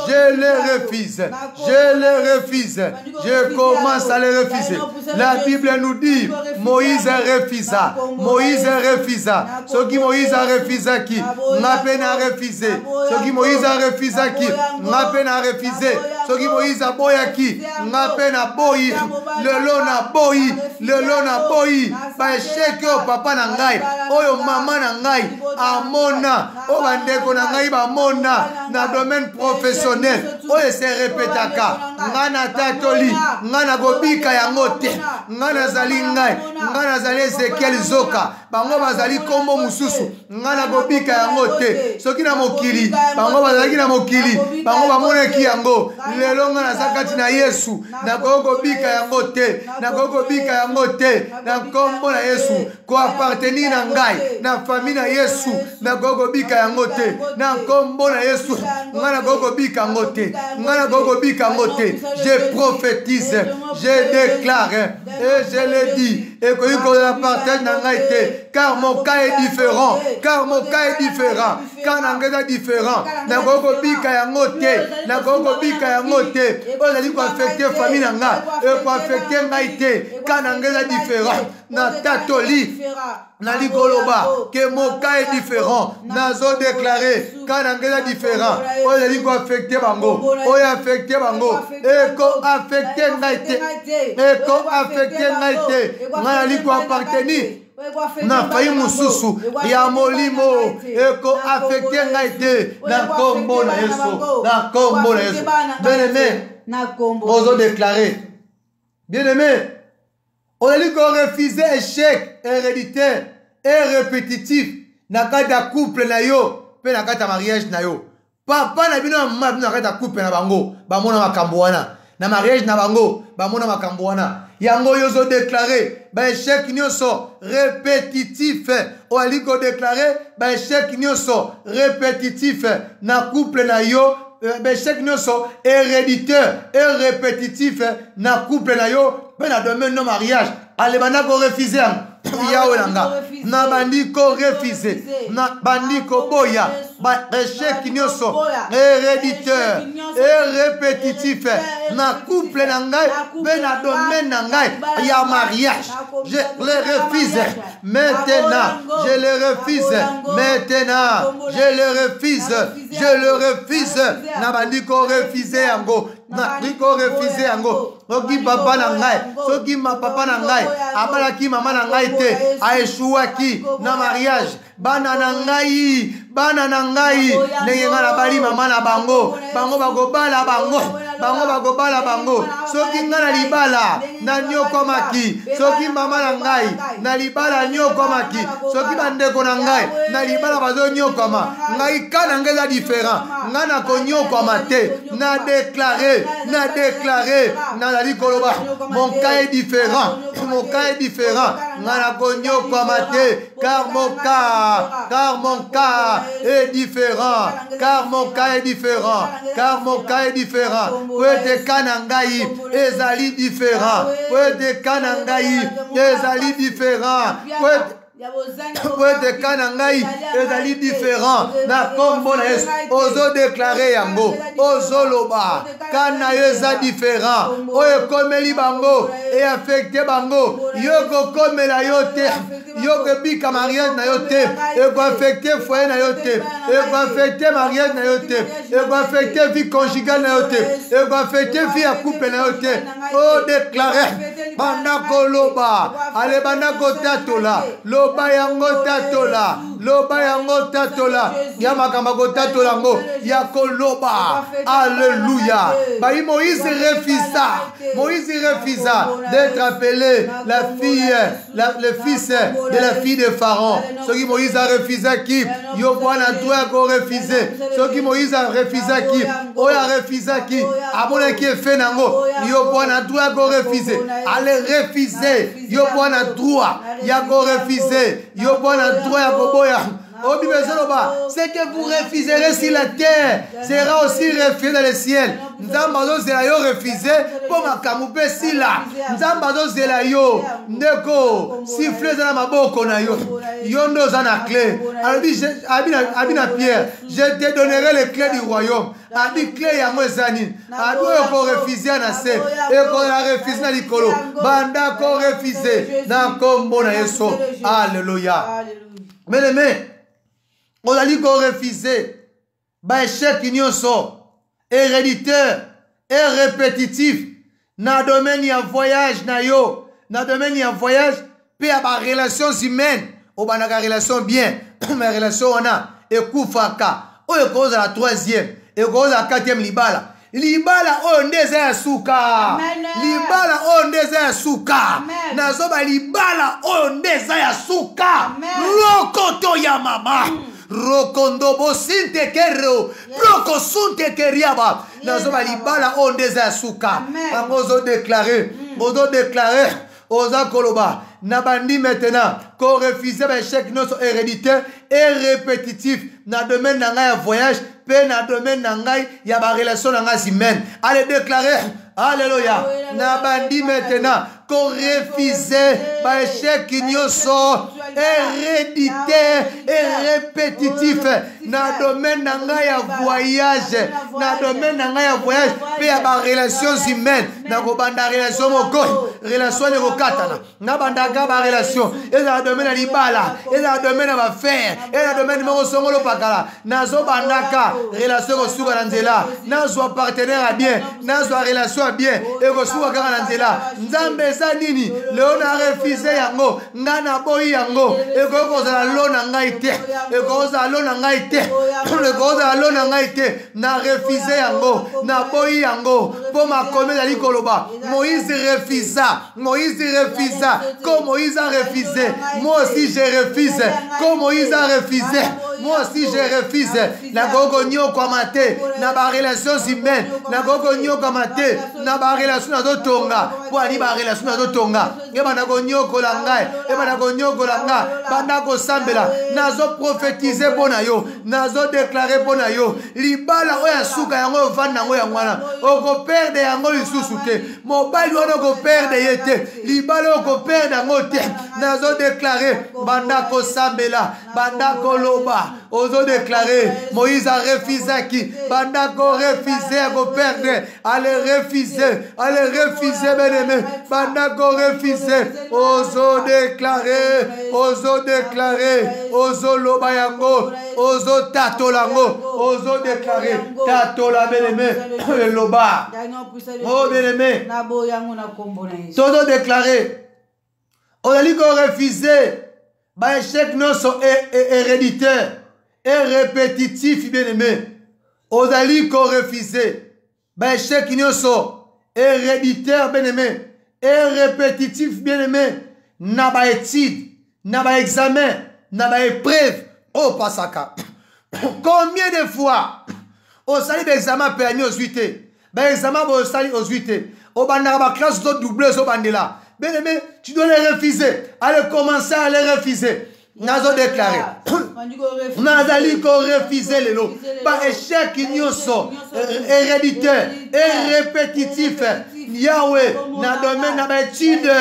Je le refuse. Je le refuse. Je commence à le refuser. La Bible nous dit Moïse refusa. Moïse refusa. Ce qui Moïse a refusé qui n'a peine à refuser. Ce qui Moïse a refusé qui n'a peine à refuser. Ce qui Moïse a boya qui n'a peine à boyer. Le long a boyi. Le long a boyi. Ba échec au papa nangai. Oyo maman nangai. Amona. O bandeko nangai ba mona. Dans le domaine professionnel. Oyo se répétaka. Ngana tatoli. Ngana gobika yangote. Ngana zali ngai. Ngana zali Ezekiel Zoka. Bango bazali kombo mususu. Ngana gobika yangote. Soki na mokili. Bango bazali na mokili. Bango bamoneki yango. Lelo ngana zakati na Yesu. Na gobika yangote. Na gobika yangote. Na kombo na Yesu. Ko appartenir na ngai. Na famille na Yesu. Na gobika yangote. Na kombo na Yesu. Ngana gobika yangote. Ngana gobika yangote. Je prophétise. Je déclare. Et je le dis. Et que la partage n'a pas été. Car mon cas est différent. Car mon cas est différent. Car mon cas est différent. Na gogo bika ya ngote. Na gogo bika ya ngote. On a dit qu'on affecte famille nanga. Et qu'on affecte ngaite. Car mon cas est différent. Na tatoli. Na ligoloba. Que mon cas est différent. Na zo déclaré. Car mon cas est différent. On a dit qu'on affecte bango. On a affecté bango. Et qu'on affecte ngaite. Et qu'on affecte ngaite. Na liko appartenir. Na fayi mususu ya molimo eko affecté ngaite na kombo na Yesu. Na kombo na Yesu. Bien-aimé, ozo déclarer. Bien-aimé, on a dit qu'on refusait échec héréditaire et répétitif na kata couple na yo pe na kata mariage na yo. Papa na bino mama na kata couple na bango ba mona makambo wana. Na mariage na bango ba mona makambo wana. Yango yozo déclaré ba échec nyonso répétitif o aliko déclaré ba échec nyonso répétitif na couple na yo ba échec nyonso héréditaire et répétitif na couple na yo pe na domaine no mariage ale bana ko refuser yawe nanga na bandiko refuser na bandiko boya ba échec nyonso héréditaire et répétitif na couple na ngai pe na domaine na ngai ya mariage je le refuse maintenant je le refuse maintenant je le refuse je le refuse na bandiko refuser yango na ndiko refuser yango soki papa na ngai soki ma papa na ngai abalaki mama na ngai te aeshuaki na mariage bana na ngai ndenge nga na bali mama na bango bakobala bango soki nga na libala na nyokomaki soki mama na ngai na libala nyokomaki soki bandeko na ngai na libala bazonyokoma ngai kana ngeza différent nga na konyokoma te na déclaré na likoloba mon cas est différent nga na konyokoma te car mon cas est différent car mon cas est différent Wete kanangai ezali différent Wete kanangai ezali différent Wete kanangai ezali différent na kombo na Yesu ozo déclarer yango ozo loba kana eza différent oyo komeli bango et affecté bango yoko komela yote yoko bika mariage na yote et ko affecté foyer na yote et ko affecté mariage na yote et ko affecté vie conjugale na yote et ko affecté vie à couple na yote o déclarer bandako loba ale bandako tatola loba yango tatola ya makamba ko tatola ngo ya koloba alléluia bayi Moïse refusa d'être appelé le fils de la fille de Pharaon. Ce qui Moïse a refusé qui yo bwana toi ko refuser. Ce qui Moïse a refusé qui oya refusé qui abona qui fait nango yo bwana toi ko refuser. Allez refuser yo bwana droit ya ko refuser yo bwana droit ya ko boya Ce que vous refuserez sur la terre sera aussi refusé dans le ciel. Nzambazo zelayo refusé pour ma kamoupe sila. Nzambazo zelayo ndeko siffle za maboko na yo. Yondo za na clé. Abina Pierre, je te donnerai les clés du royaume. Abi clé ya mwezani. Abi ko refuser na se. E ko la refuser na likolo. Banda ko refuser na kombo na Yesu. Alléluia. Bien-aimé, on a dit qu'on refusait, bah échec nyonso, héréditaire et répétitif, dans le domaine y a voyage na yo, dans le domaine y a voyage, puis à ma relation humaine, on a une relation bien, mais relation on a, et koufaka, on est cause à la troisième, et cause à la quatrième libala. Libala on désert souka. Libala on désert souka. Nazoba libala on désert souka. Rokoto ya mama. Rokondo bosinte kero. Roko sunte keriaba. Nazoba libala on désert souka. Ozo déclarer. Ozo déclarer. Oza koloba. Nabandi maintenant. Qu'on refuse l'échec notre héréditaire et répétitif. Na domaine d'un voyage. Dans le domaine il y a une relation humaine. Allez déclarer, alléluia. Nabandi maintenant, qu'on refuse l'échec héréditaire et répétitif. Dans le domaine il y a voyage. Dans le domaine il y a voyage. Il y a une relation humaine. Dans la relation relation de katana. Nabanda gaba relation. Et dans le domaine de l'ibala. Et dans le domaine de l'affaire. Et dans le domaine de l'osongolo pakala. Nazo bandaka. Relation au souba nanzela. Nazo partenaire à bien. Nazo relation à bien. Et au souba kara nanzela. Nzambe zanini. Leona refusé yango. Ngana boy yango. Et ko za lona ngaite. Et ko za lona ngaite. Le ko za lona ngaite. Na refusé yango. Na boy yango. Pour ma comède ali koloba. Moïse refusa. Moïse refusa. Comme Moïse a refusé. Moi aussi je refuse. Comme Moïse a refusé. Moi aussi je refuse. La gogo nyo kwa mate. Na ba relation humaine. Na gogo nyo kwa mate. Na ba relation na tonga. Pour ali ba relation na tonga. Eba na go nyo ko langai. Eba na go nyo ko langa. Banda ko sambela. Nazo prophétiser bona yo. Nazo déclarer bona yo. Libala oya suka yango vanda ngo yangwana. Oko perdre yango lisusu te. Mobali wana ko perdre yete. Libala oko perdre yango te. Nazo déclarer banda ko sambela. Banda ko loba. Ozo déclarer Moïse a refusé qui banda ko refusé à perdre. Allez refuser. Allez refuser bien-aimé. Banda ko refusé. Ozo déclarer. Ozo déclarer. Ozo loba yango. Ozo tatolango. Ozo déclarer. Tatola bien-aimé. Loba. Oh bien-aimé. Ozo déclarer. On a dit qu'on refusait. Bah échec non sont héréditaires et répétitifs bien-aimés. On a dit qu'on refusait. Bah échec non sont héréditaires bien-aimés et répétitifs bien-aimés. N'a pas étude, n'a pas examen, n'a pas épreuve. Oh pasaka. Combien de fois on s'allie d'examen permis aux 8 bah examen on s'allie aux 8 au bandara classe d'autres doublés au bandela. Bien aimé, tu dois les refuser. Allez commencer à les refuser. Nazo déclaré. Nazali ko refuser les lots. Par échec nyonso héréditaire et répétitif. Yahweh, na domaine na étude,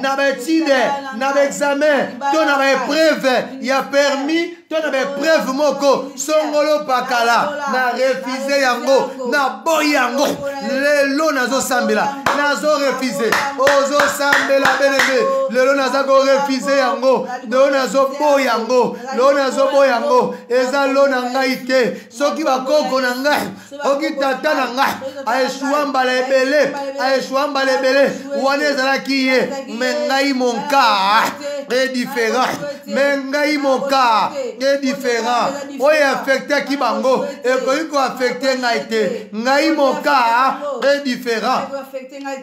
na examen, ton na épreuve, il y a permis, ton na épreuve moko, songolo pakala, na refusé yango, na boy yango, le lo nazo sambela, nazo refusé, ozo sambela benebe, le lo nazo refusé yango, lo nazo boy yango, lo nazo boy yango, eza lo na ngaite, soki bakoko na ngai, oki tata na ngai, aeshuamba lebele, aeshuamba lebele, wane zalaki ye, mengai mon cas est différent, mengai mon cas est différent, oye affecté ki bango, et ko affecté ngaite, ngai mon cas est différent,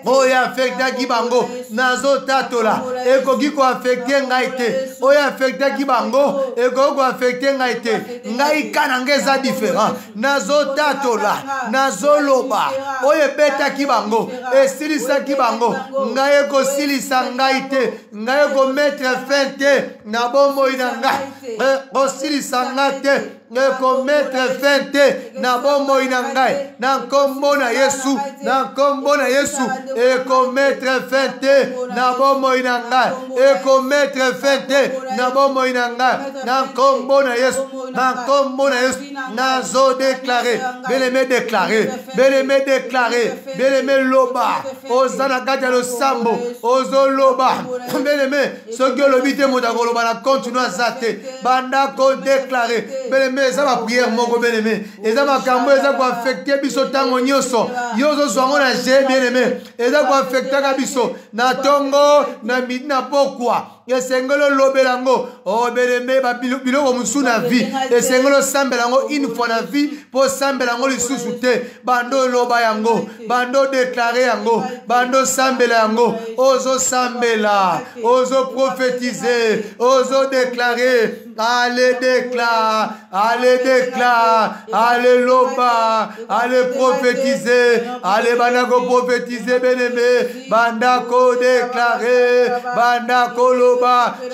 oye affecté ki bango, nazo tatola, et ko affecté ngaite, oye affecté ki bango, et ko affecté ngaite, ngai kanangeza différent, nazo tatola, nazo loba, oye beta ki bango, et silisa ki bango, ngaye ko silisa ngaite, ngaye ko mettre fin te na bomoi na ngai kosilisa ngai te ekomettre fin te na bomoi na ngai na nkombo na Yesu na nkombo na Yesu ekomettre fin te na bomoi na ngai ekomettre fin te na bomoi na ngai na nkombo na Yesu na nkombo na Yesu nazo déclarer bien-aimé déclarer bien-aimé déclarer bien-aimé loba ozana kati ya losambo ozo loba bien-aimé soki olobi te moto akoloba na continue azate banda ko déclarer bien-aimé eza ba prière moko bien-aimé eza makambo eza ko affecter biso tango nyonso yozo zwango na je bien-aimé eza ko affecter biso na tongo na midina pokwa esengelo lobelango o bien-aimé ba biloko musu na vie esengelo sambelango une fois na vie po sambelango lisusu te bando loba yango bando déclarer yango bando sambela yango ozo sambela ozo prophétiser ozo déclarer allez déclare allez déclare allez loba allez prophétiser allez bandako prophétiser bien-aimé bandako déclarer bandako loba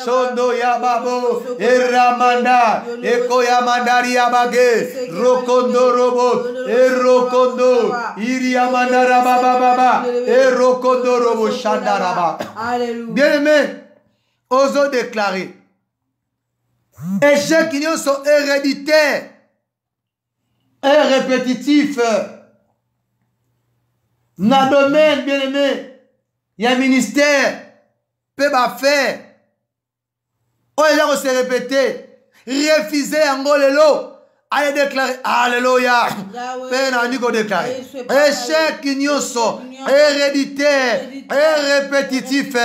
sondo ya babo eramanda eko ya mandari ya bage rokondo robo erokondo iri ya mandara baba baba erokondo robo shandaraba. Bien-aimé ozo déclarer échec qui sont héréditaires et répétitifs na domaine bien-aimé il y a ministère peut pas faire on est là on se répéter refuser angolelo allez déclarer alléluia père na ndiko déclarer échec qui sont héréditaires et répétitifs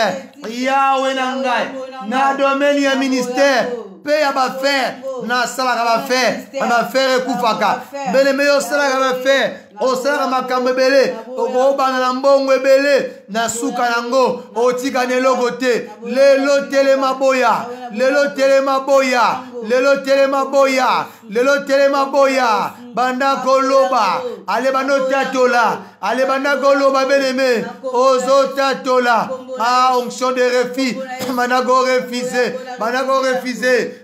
Yahweh nangai na domaine ya ministère pe ya ba faire na sala ka ba faire ekufaka bene meyo sala ka ba faire o sala makambo ebele o bana na mbongo ebele na suka nango o tika ne logote lelo telema boya lelo telema boya lelo telema boya lelo telema boya banda koloba ale bano tatola ale banda koloba beneme ozo tatola a onction de refus banago refuser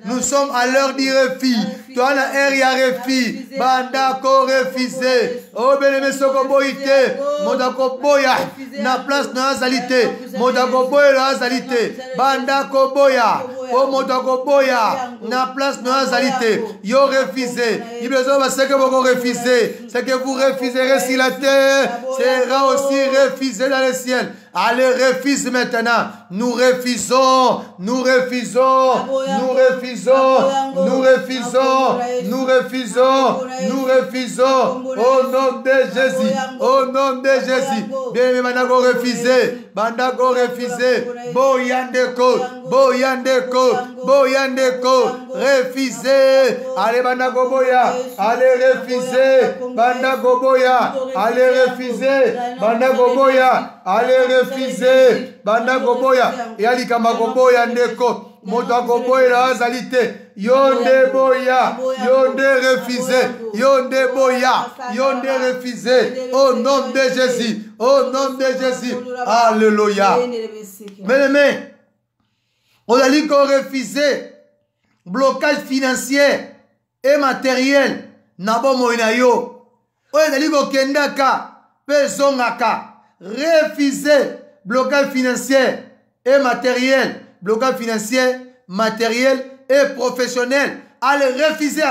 nous sommes à l'heure du refus toi na area refus banda ko refuser o beneme soko boite modako boya na place na zalité modako boya na zalité banda ko boya o modako boya na place na zalité yo refuser il besoin parce que vous refusez c'est que vous refuserez sur la terre sera aussi refusé dans le ciel. Allez, refuse maintenant. Nous refusons. Nous refusons. Nous refusons. Nous refusons. Nous refusons. Nous refusons. Au nom de Jésus. Au nom de Jésus. Bien, Bandako refusé. Bandako refusé. Boyandeko. Boyandeko. Boyandeko. Refusé. Allez, Bandako Boya. Allez, refuser. Bandako Boya. Allez, refuser. Bandako Boya. Allez, refuser. Bandako Boya. Et Ali Kamako Boya Ndeko. Motako Boya la azalité. Yonde Boya. Yonde refusé. Yonde Boya. Yonde refusé. Au nom de Jésus. Au nom de Jésus. Alléluia. Bien-aimés, on a dit qu'on refusait blocage financier et matériel. Nabo moinayo. On a dit qu'on kendaka. Pesongaka. Refuser blocage financier et matériel. Blocage financier, matériel et professionnel. Allez, refuser.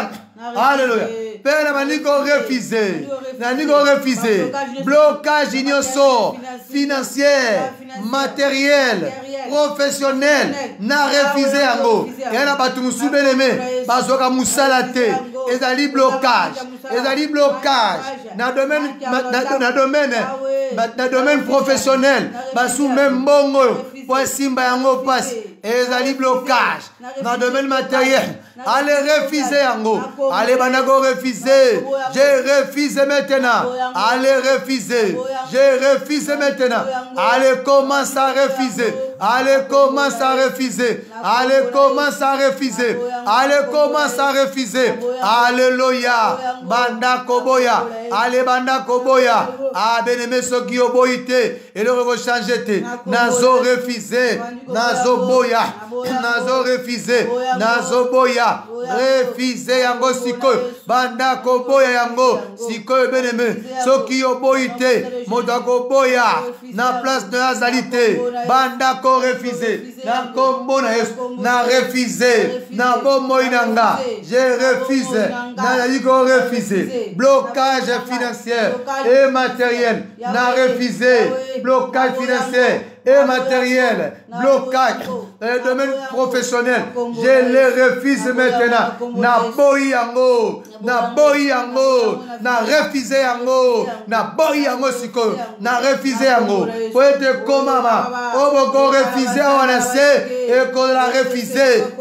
Alléluia. Père, n'a pas refuser. N'a pas refuser. Blocage ignoso, financier, matériel, professionnel. N'a refusé en gros. Et on a pas tout soubénémé. Bazoka moussalate. Et a dit blocage. Et a dit blocage. Dans le domaine professionnel. Basou même bongo. Pour simba yango passe. Et a dit blocage. Dans le domaine matériel. Allez refuser en gros. Allez banago refuser. Je refuse maintenant. Allez refuser. Je refuse maintenant. Allez commence à refuser. Allez commence à refuser. Allez commence à refuser. Allez commence à refuser. Alléluia. Banda koboya. Allez banda koboya. Ah bien-aimé ce qui oboite. Et le changer te. Nazo refuser. Nazo boya. boya nazo refuser nazo boya refuser yango sikoyo banda ko boya yango sikoyo beneme soki yo boyite modako boya na place de azalite banda ko refuser na kombo na Yesu na refuser na bomoi nanga je refuse na liko refuser blocage financier et matériel na refuser blocage financier et matériel, blocage dans le domaine professionnel, je les refuse maintenant. Na boyi yango, na boyi yango, na refuse yango, na boyi yango siko, na refuse yango. Pour être comme maman, on va refuser on a se et qu'on la refuse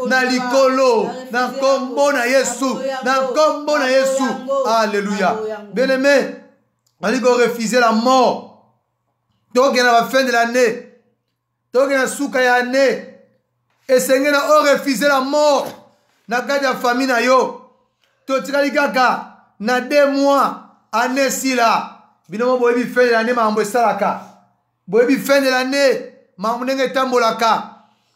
na likolo, na kombo na Yesu, na kombo na Yesu. Alléluia. Bien-aimé, on dit qu'on refuse la mort. Donc à la fin de l'année. Donc, il y a souka ya année. Et Seigneur a refusé la mort. Na kati ya famille na yo. Totikali kaka. Na 2 mois. Année si la. Binomo boyebi fin de l'année. Mambo salaka. Boyebi fin de l'année. Mambo nenge tambolaka.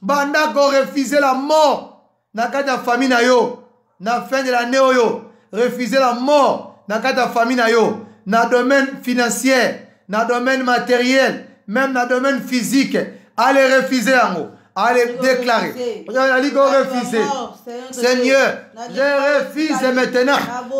Banda ko refusé la mort. Na kati ya famille na yo. Na fin de l'année yo. Refuser la mort. Na kati ya famille na yo. Na domaine financier. Na domaine matériel. Même na domaine physique. Allez refuser yango. Allez déclarer. Allez refuser. Seigneur, je refuse maintenant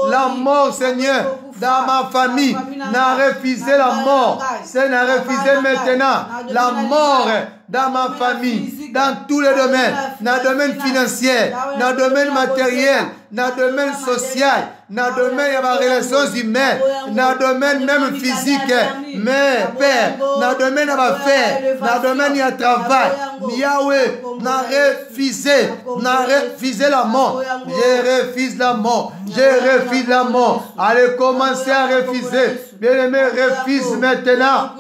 la mort, Seigneur, dans ma famille. N'a refusé la mort. Seigneur, n'a refusé maintenant la mort dans ma famille, dans tous les domaines, dans le domaine financier, dans le domaine matériel, dans le domaine social, dans le domaine des relations humaines, dans le domaine même physique, mais Père, dans le domaine de ma affaire, dans le domaine du travail, Yahweh, n'a refusé la mort. Je refuse la mort. Je refuse la mort. Allez commencer à refuser. Bien-aimé, refuse maintenant.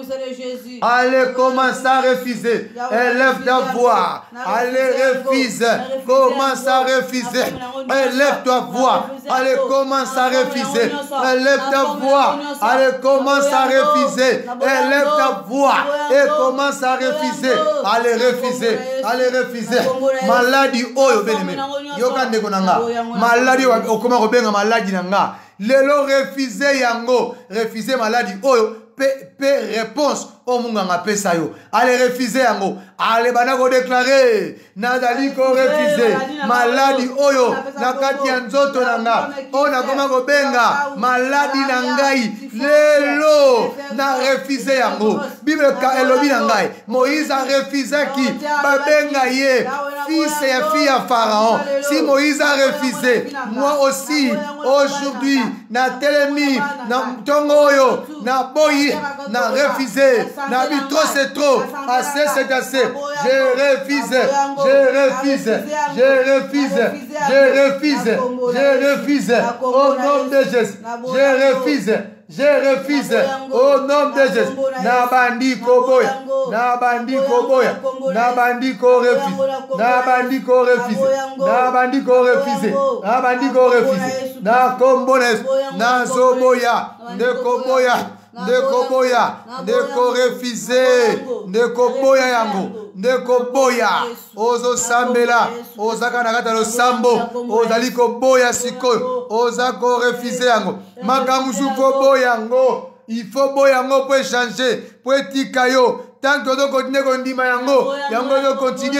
Allez commencer à refuser. Élève ta voix. Allez, refuse. Commence à refuser. Élève ta voix. Allez, commence à refuser. Élève ta voix. Allez, commence à refuser. Élève ta voix. Et commence à refuser. Allez, refuser. Allez, refuser. Maladie, oh, bien-aimé. Yokande konanga. Maladie, okoma kobenga maladie nanga. Lelo refuser yango. Refuser maladie, oh, pe réponse. Oh munganga pesa yo. Allez refuser yango. Allez banako déclarer. Nazali ko refuser. Maladie oyo. Nakati ya nzoto nanga. O nakoma ko benga. Maladie nangai. Lelo. Na refuser yango. Bible ka elobi nangai. Moïse a refusé qui? Babenga ye. Fils et fille à Pharaon. Si Moïse a refusé. Moi aussi. Aujourd'hui. Na telemi. Na mtongo oyo. Na boyi. Na refusé. Nabi trop c'est trop. Assez c'est assez. Je refuse. Je refuse. Je refuse. Je refuse. Je refuse. Au nom de Jésus. Je refuse. Je refuse. Au nom de Jésus. Nabandi koboya. Nabandi koboya. Nabandi ko refuse. Nabandi ko refuse. Nabandi ko refuse. Nabandi ko refuse. Na kombones. Na zoboya. De koboya. De koboya, de ko refuser, de koboya yango, de koboya, ozo sambela, ozaka nakata lo sambo, ozali koboya sikoyo, ozako refuser yango, makamusu koboya yango, il faut boya yango pour échanger, pour etika yo, tant que tu continues kondima yango, yango yo continue,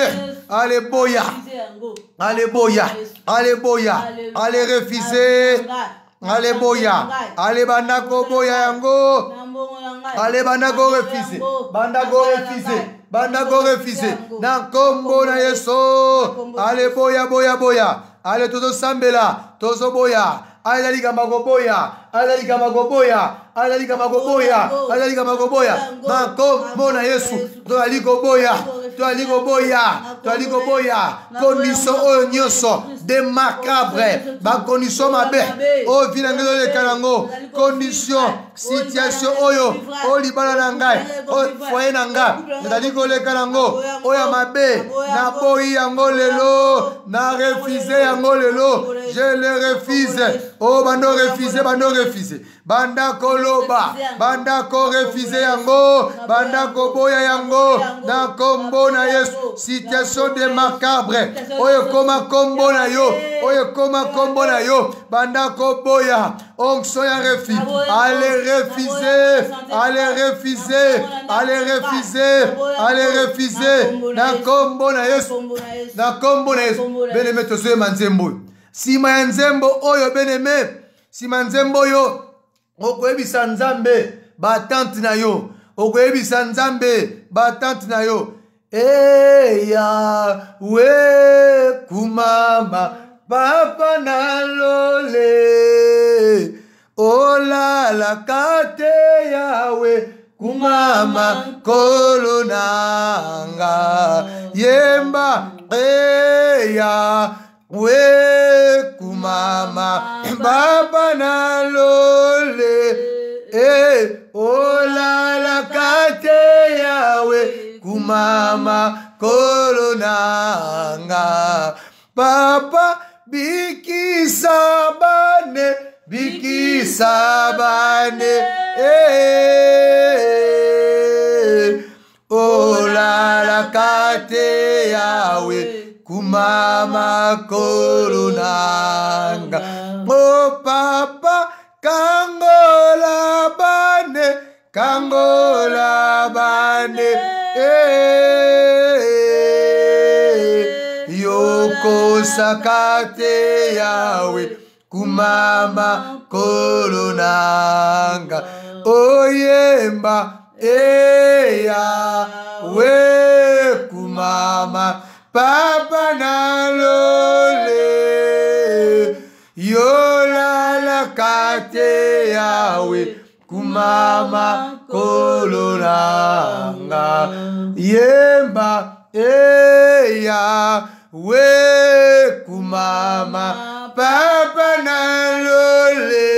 allez boya, allez boya, allez boya, allez refuser. Allez boya, allez bandako boya yango, allez bandako refuser, bandako refuser, bandako refuser, na kombo na Yesu, allez boya boya boya, allez tozo sambela, tozo boya, allez ligamba boya, allez ligamba boya, allez ligamba boya, allez ligamba boya, na kombo na Yesu, to aliko boya, to aliko boya, to aliko boya, condition o nyoso de macabre, ba condition mabe, o vinango de karango, condition, situation oyo, o libala nangai, o foye nanga, aliko le karango, o ya mabe, na boyi yango lelo, na refuser yango lelo, je le refuse, o bando refuser, bando refuser, banda koloba, banda ko refuser yango, banda ko boya yango, na kombo kombo na Yesu. Situation de macabre. Oyo koma kombo na yo. Oyo koma kombo na yo. Banda koboya. Onction ya refi. Allez refuser. Allez refuser. Allez refuser. Allez refuser. Na kombo na Yesu. Na kombo na Yesu. Bien-aimé tozoye manzembo. Sima ya nzembo oyo bien-aimé. Sima nzembo yo. Okoyebisa Nzambe batante na yo. Okoyebisa Nzambe batante na yo. Yahweh kumama papa na lole. Olala kate Yahweh kumama kolonanga. Yemba Yahweh kumama papa na lole. Olala kate Yahweh kumama kolonanga. Papa bikisabane bikisabane. Olala kate Yahweh kumama kolonanga. Oh papa kangola bane kangola bane. Yoko sakate Yahweh kumama kolonanga. Oyemba Yahweh kumama papa na lole. Yolala kate Yahweh kumama kolonanga. Yemba Yahweh kumama papa na lole.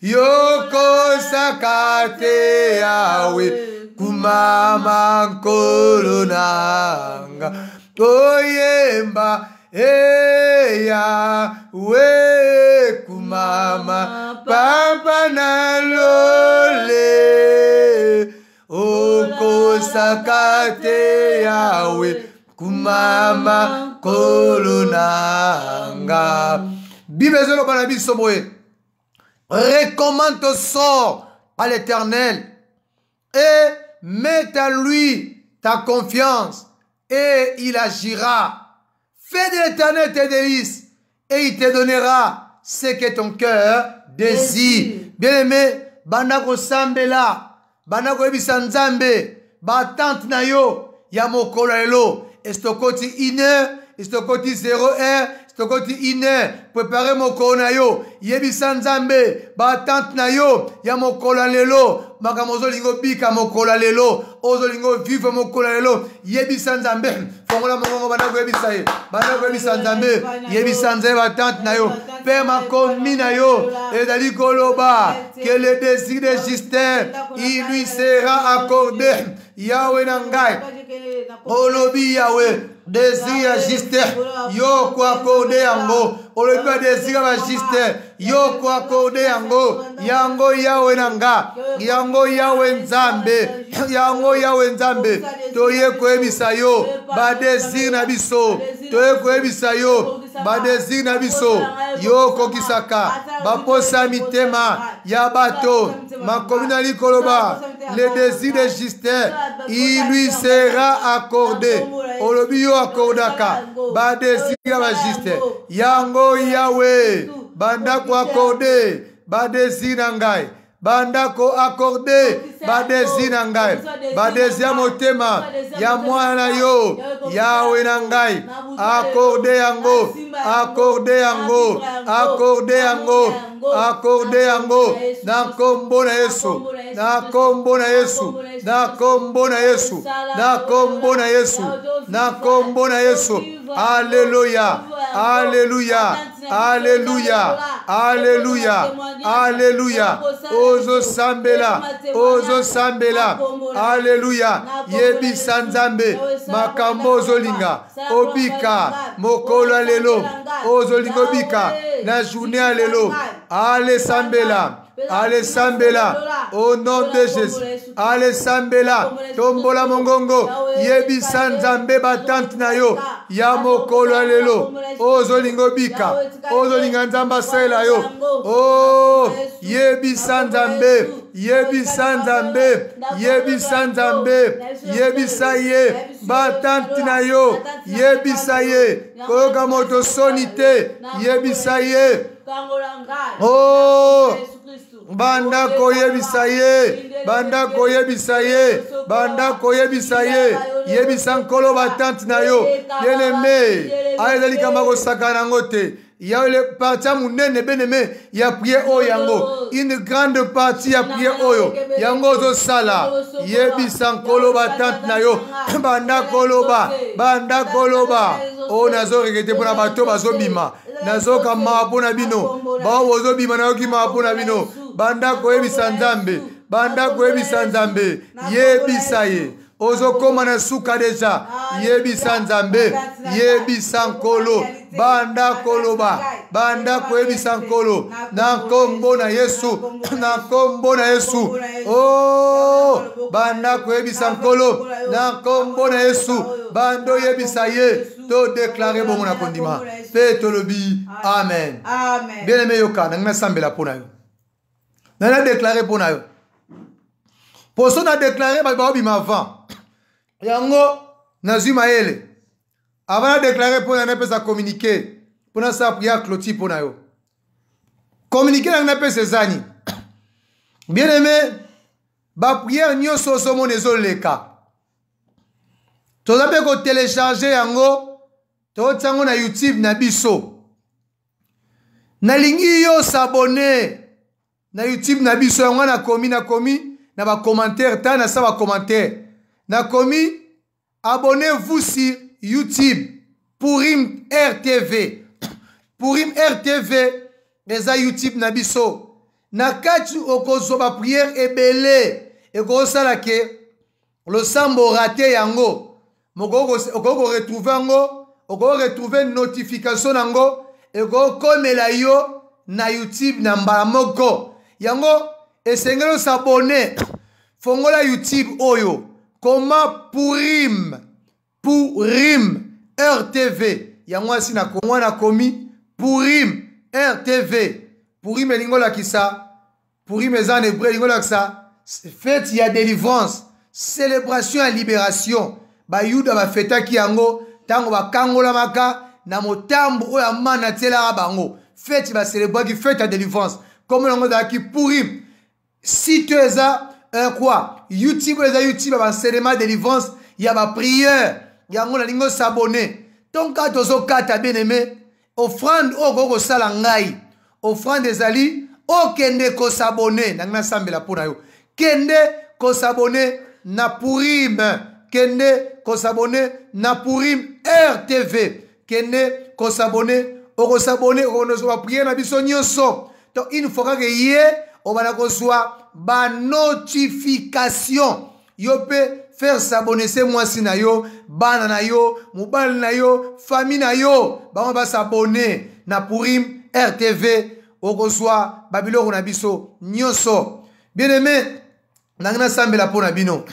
Yoko sakate Yahweh kumama kolonanga. Oyemba Yahweh kumama papa na lole. Oko sakate Yahweh kumama kolonanga. Bible zolo banabi soboye. Recommande ton sort à l'Éternel et mets à lui ta confiance et il agira. Fais de l'Éternel tes délices et il te donnera ce que ton cœur désire. Bien-aimé, bandako sambela, bandako ebisa Nzambe, batante na yo, ya mokolo lelo, estokoti 1h, estokoti 0h, estokoti 1h, préparez mokolo na yo, yebisa Nzambe, batante na yo, ya mokolo lelo, makamozo lingo bika mokolo lelo, ozo lingo vivre mokolo lelo, yebisa Nzambe, fongola mongo bandako yebisa ye, bandako yebisa Nzambe, yebisa Nzambe batante na yo, Père makomi na yo, ezali koloba, que le désir de Justin, il lui sera accordé, Yahweh nangai, olobi Yahweh, désir à Justin, yo ko accordé yango, olobi désir à Justin, yo ko accordé yango, yango Yahweh nanga, yango Yahweh Nzambe, yango Yahweh Nzambe, toye ko ebisa yo, ba désir na biso, toye ko ebisa yo, ba désir na biso, yo ko kisaka, ba posa mitema, ya bato, makomi na likoloba, le désir de Justin, il lui sera accordé, olobi yo accordaka, ba désir ba Justin, yango Yahweh, bandako accordé, ba désir nangai, bandako accordé, ba désir nangai, ba désir motema, ya mwana yo, Yahweh nangai, accordé yango, accordé yango, accordé yango, accordé yango, na kombo na Yesu, na kombo na Yesu, na kombo na Yesu, na kombo na Yesu, na kombo na Yesu. Alléluia, alléluia, alléluia, alléluia, alléluia. Ozo sambela, ozo sambela, alléluia. Yebi sanzambe, makambo ozolinga, obika, mokola lelo, ozolingo bika, na journée lelo, ale sambela, Allez sambela. Au nom de Jésus. Allez sambela. Tombola mongongo. Yebi sanzambe batante na yo. Yamokolo alelo. Ozo lingo bika. Ozo linganzamba sela yo. Oh. Yebi sanzambe. Yebi sanzambe. Yebi sanzambe. Yebi saye. Batante na yo. Yebi saye. Koga moto sonite. Yebi saye. Oh. Banda koye bisaye, banda koye bisaye, banda koye bisaye, yebi sankolo batante na yo, bien-aimé, ayezali kamako sakana ngote, ya le parti munene bien-aimé, ya prié o yango, une grande partie ya prié oyo, yango zo sala, yebi sankolo batante na yo, banda koloba, o nazo regete pona bato bazo bima, nazo kama pona bino, ba ozo bima na yo ki ma pona bino. Banda koyebisa nzambe, banda koyebisa nzambe, yebisa ye. Ozo koma na suka deja, yebisa nzambe, yebisa nkolo, banda koloba, banda koyebisa nkolo, na kombo na Yesu, na kombo na Yesu. Oh, banda koyebisa nkolo, na kombo na Yesu, bando yebisa ye, to déclarer bon na kondima. Pe tolobi, amen. Amen. Bien aimé yoka, nangna sambela pona yo. On a déclaré pour nous. Pour ça, on a déclaré avant. Yango, Nazuma ele. Avant de déclarer pour nous, on a communiqué. Pour nous, ça a prié à clôture pour nous. Communiquer, on a fait ces années. Bien aimé, ba prière, nous sommes les cas. Tu as télécharger yango. Tu as na YouTube, na biso. Na lingi yo s'abonner. Na YouTube na biso yango na komi na ba commentaire ta na sa ba commentaire na komi abonnez-vous sur YouTube Pourim RTV eza YouTube na biso na kati okozo ba prière ebele ekosala ke le sambo raté yango moko retrouver yango retrouver notification yango ekokomela yo na YouTube na mbala moko. Yango esengelo s'abonner fongola YouTube oyo comment Pourim RTV yango asina kongo na komi Pourim RTV Pourim elingola kisa Pourim ezan hébreu elingola kisa fête ya délivrance célébration ya libération ba yuda ba feta ki yango tango ba kangola maka na motambo oya mana tela bango fête ba célébrer ki fête ya délivrance. Comme on a qui Pourim. Si tu es à quoi? YouTube, les YouTube, enseignement de délivrance, il y a ma prière, il y a un lingo s'abonner. Donc, quand tu as bien aimé, offrande au gogo salangai, offrande des alliés, au kende ko s'abonner, n'a sambe la pour nayo. Kende ko s'abonner na Pourim, kende ko s'abonner na Pourim RTV, kende ko s'abonner, au s'abonner, au no prière na biso nyonso. Donc, il faut que yé, on va recevoir ba notification. Yo peut faire s'abonner c'est moi si na yo, bana na yo, mobile na yo, famille na yo. Ba on va s'abonner na Pourim RTV. On reçoit Babylone na biso nyonso. Bien aimé, nangna sambela pona bino.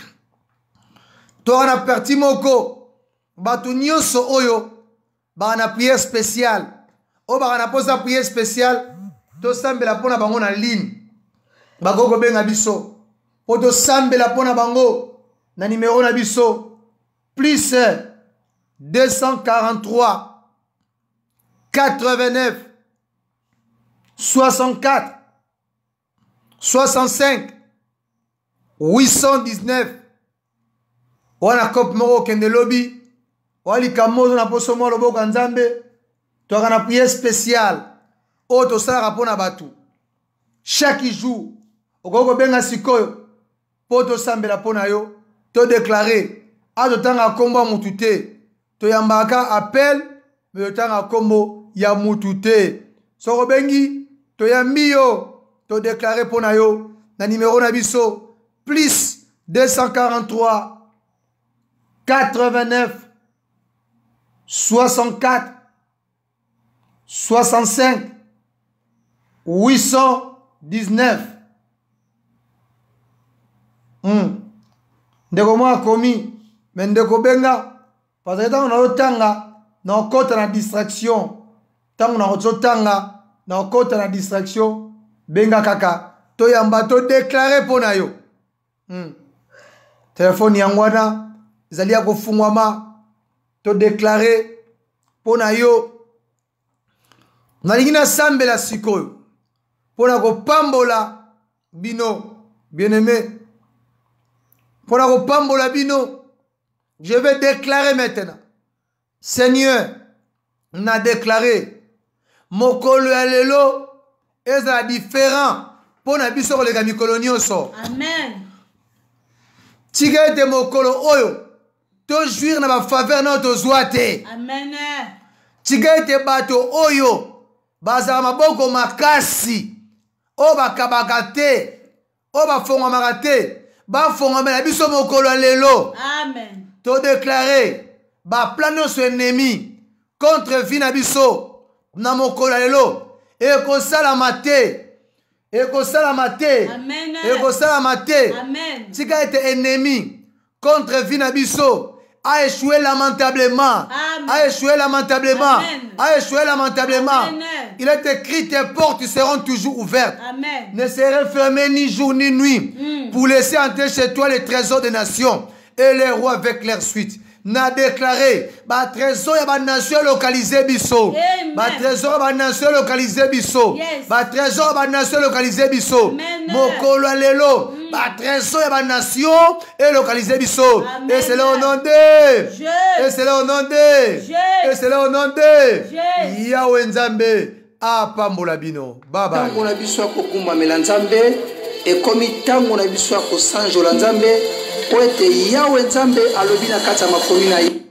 To na parti moko. Batu nyonso oyo ba na prière spéciale. O ba na posa prière spéciale. To sambela pona bango na ligne bakoko benga biso po to sambela pona bango na numéro na biso plus 243 89 64 65 819 wana kop moko kende lobi wali kamozo na poso mo loboko nzambe to kana prière spéciale Oto sala pona batu. Chaque jour, okoko benga sikoyo, poto sambela pona yo, to déclarer, ato tanga kombo mutute, to yambaka appel, me tanga kombo ya mutute. Soko bengi, to yambi yo, to déclarer pona yo, na numéro na biso, plus 243 89 64 65 819 ndeko mwa komi mais ndeko benga parce que tant on a otanga na okota na distraction tant on a otanga na okota na distraction benga kaka to yamba to déclarer pona yo téléphone yangwana ezali ya kofungwama to déclarer pona yo nalingi nasambela sikoyo pona kopambola bino bien-aimé pona kopambola bino. Je vais déclarer maintenant. Seigneur, on a déclaré mokolo ya lelo ezala différent pona biso les mikolo nyonso. Amen. Tika ete mokolo oyo to jouir na ba faveur na to zoate. Amen. Tika ete bato oyo bazala maboko makasi o bakabaka te o bafongwamaka te bafongwamela biso mokolo ya lelo. Amen. To déclarer ba plan nyonso ennemi contre vie na biso na mokolo lelo ekosalama te ekosalama te ekosalama te. Tika ete ennemi contre vie na biso a échoué lamentablement. A échoué lamentablement. A échoué lamentablement. Il est écrit tes portes seront toujours ouvertes. Ne seront fermées ni jour ni nuit pour laisser entrer chez toi les trésors des nations et les rois avec leur suite. N'a déclaré ba trésor ya ba nation localisé biso. Ba trésor ba nation localisé biso. Ba trésor ba nation localisé biso. Mokolo lelo ba trésor ya ba nation et localisé biso. Et c'est le nom de et c'est le nom de et c'est le nom de Yahweh Nzambe apambola bino. Baba. Tango na biso ko kumba melanzambe et komi tango na biso ko sanjola Nzambe. Poete Yahweh Nzambe alobina kati ya makomi na ye.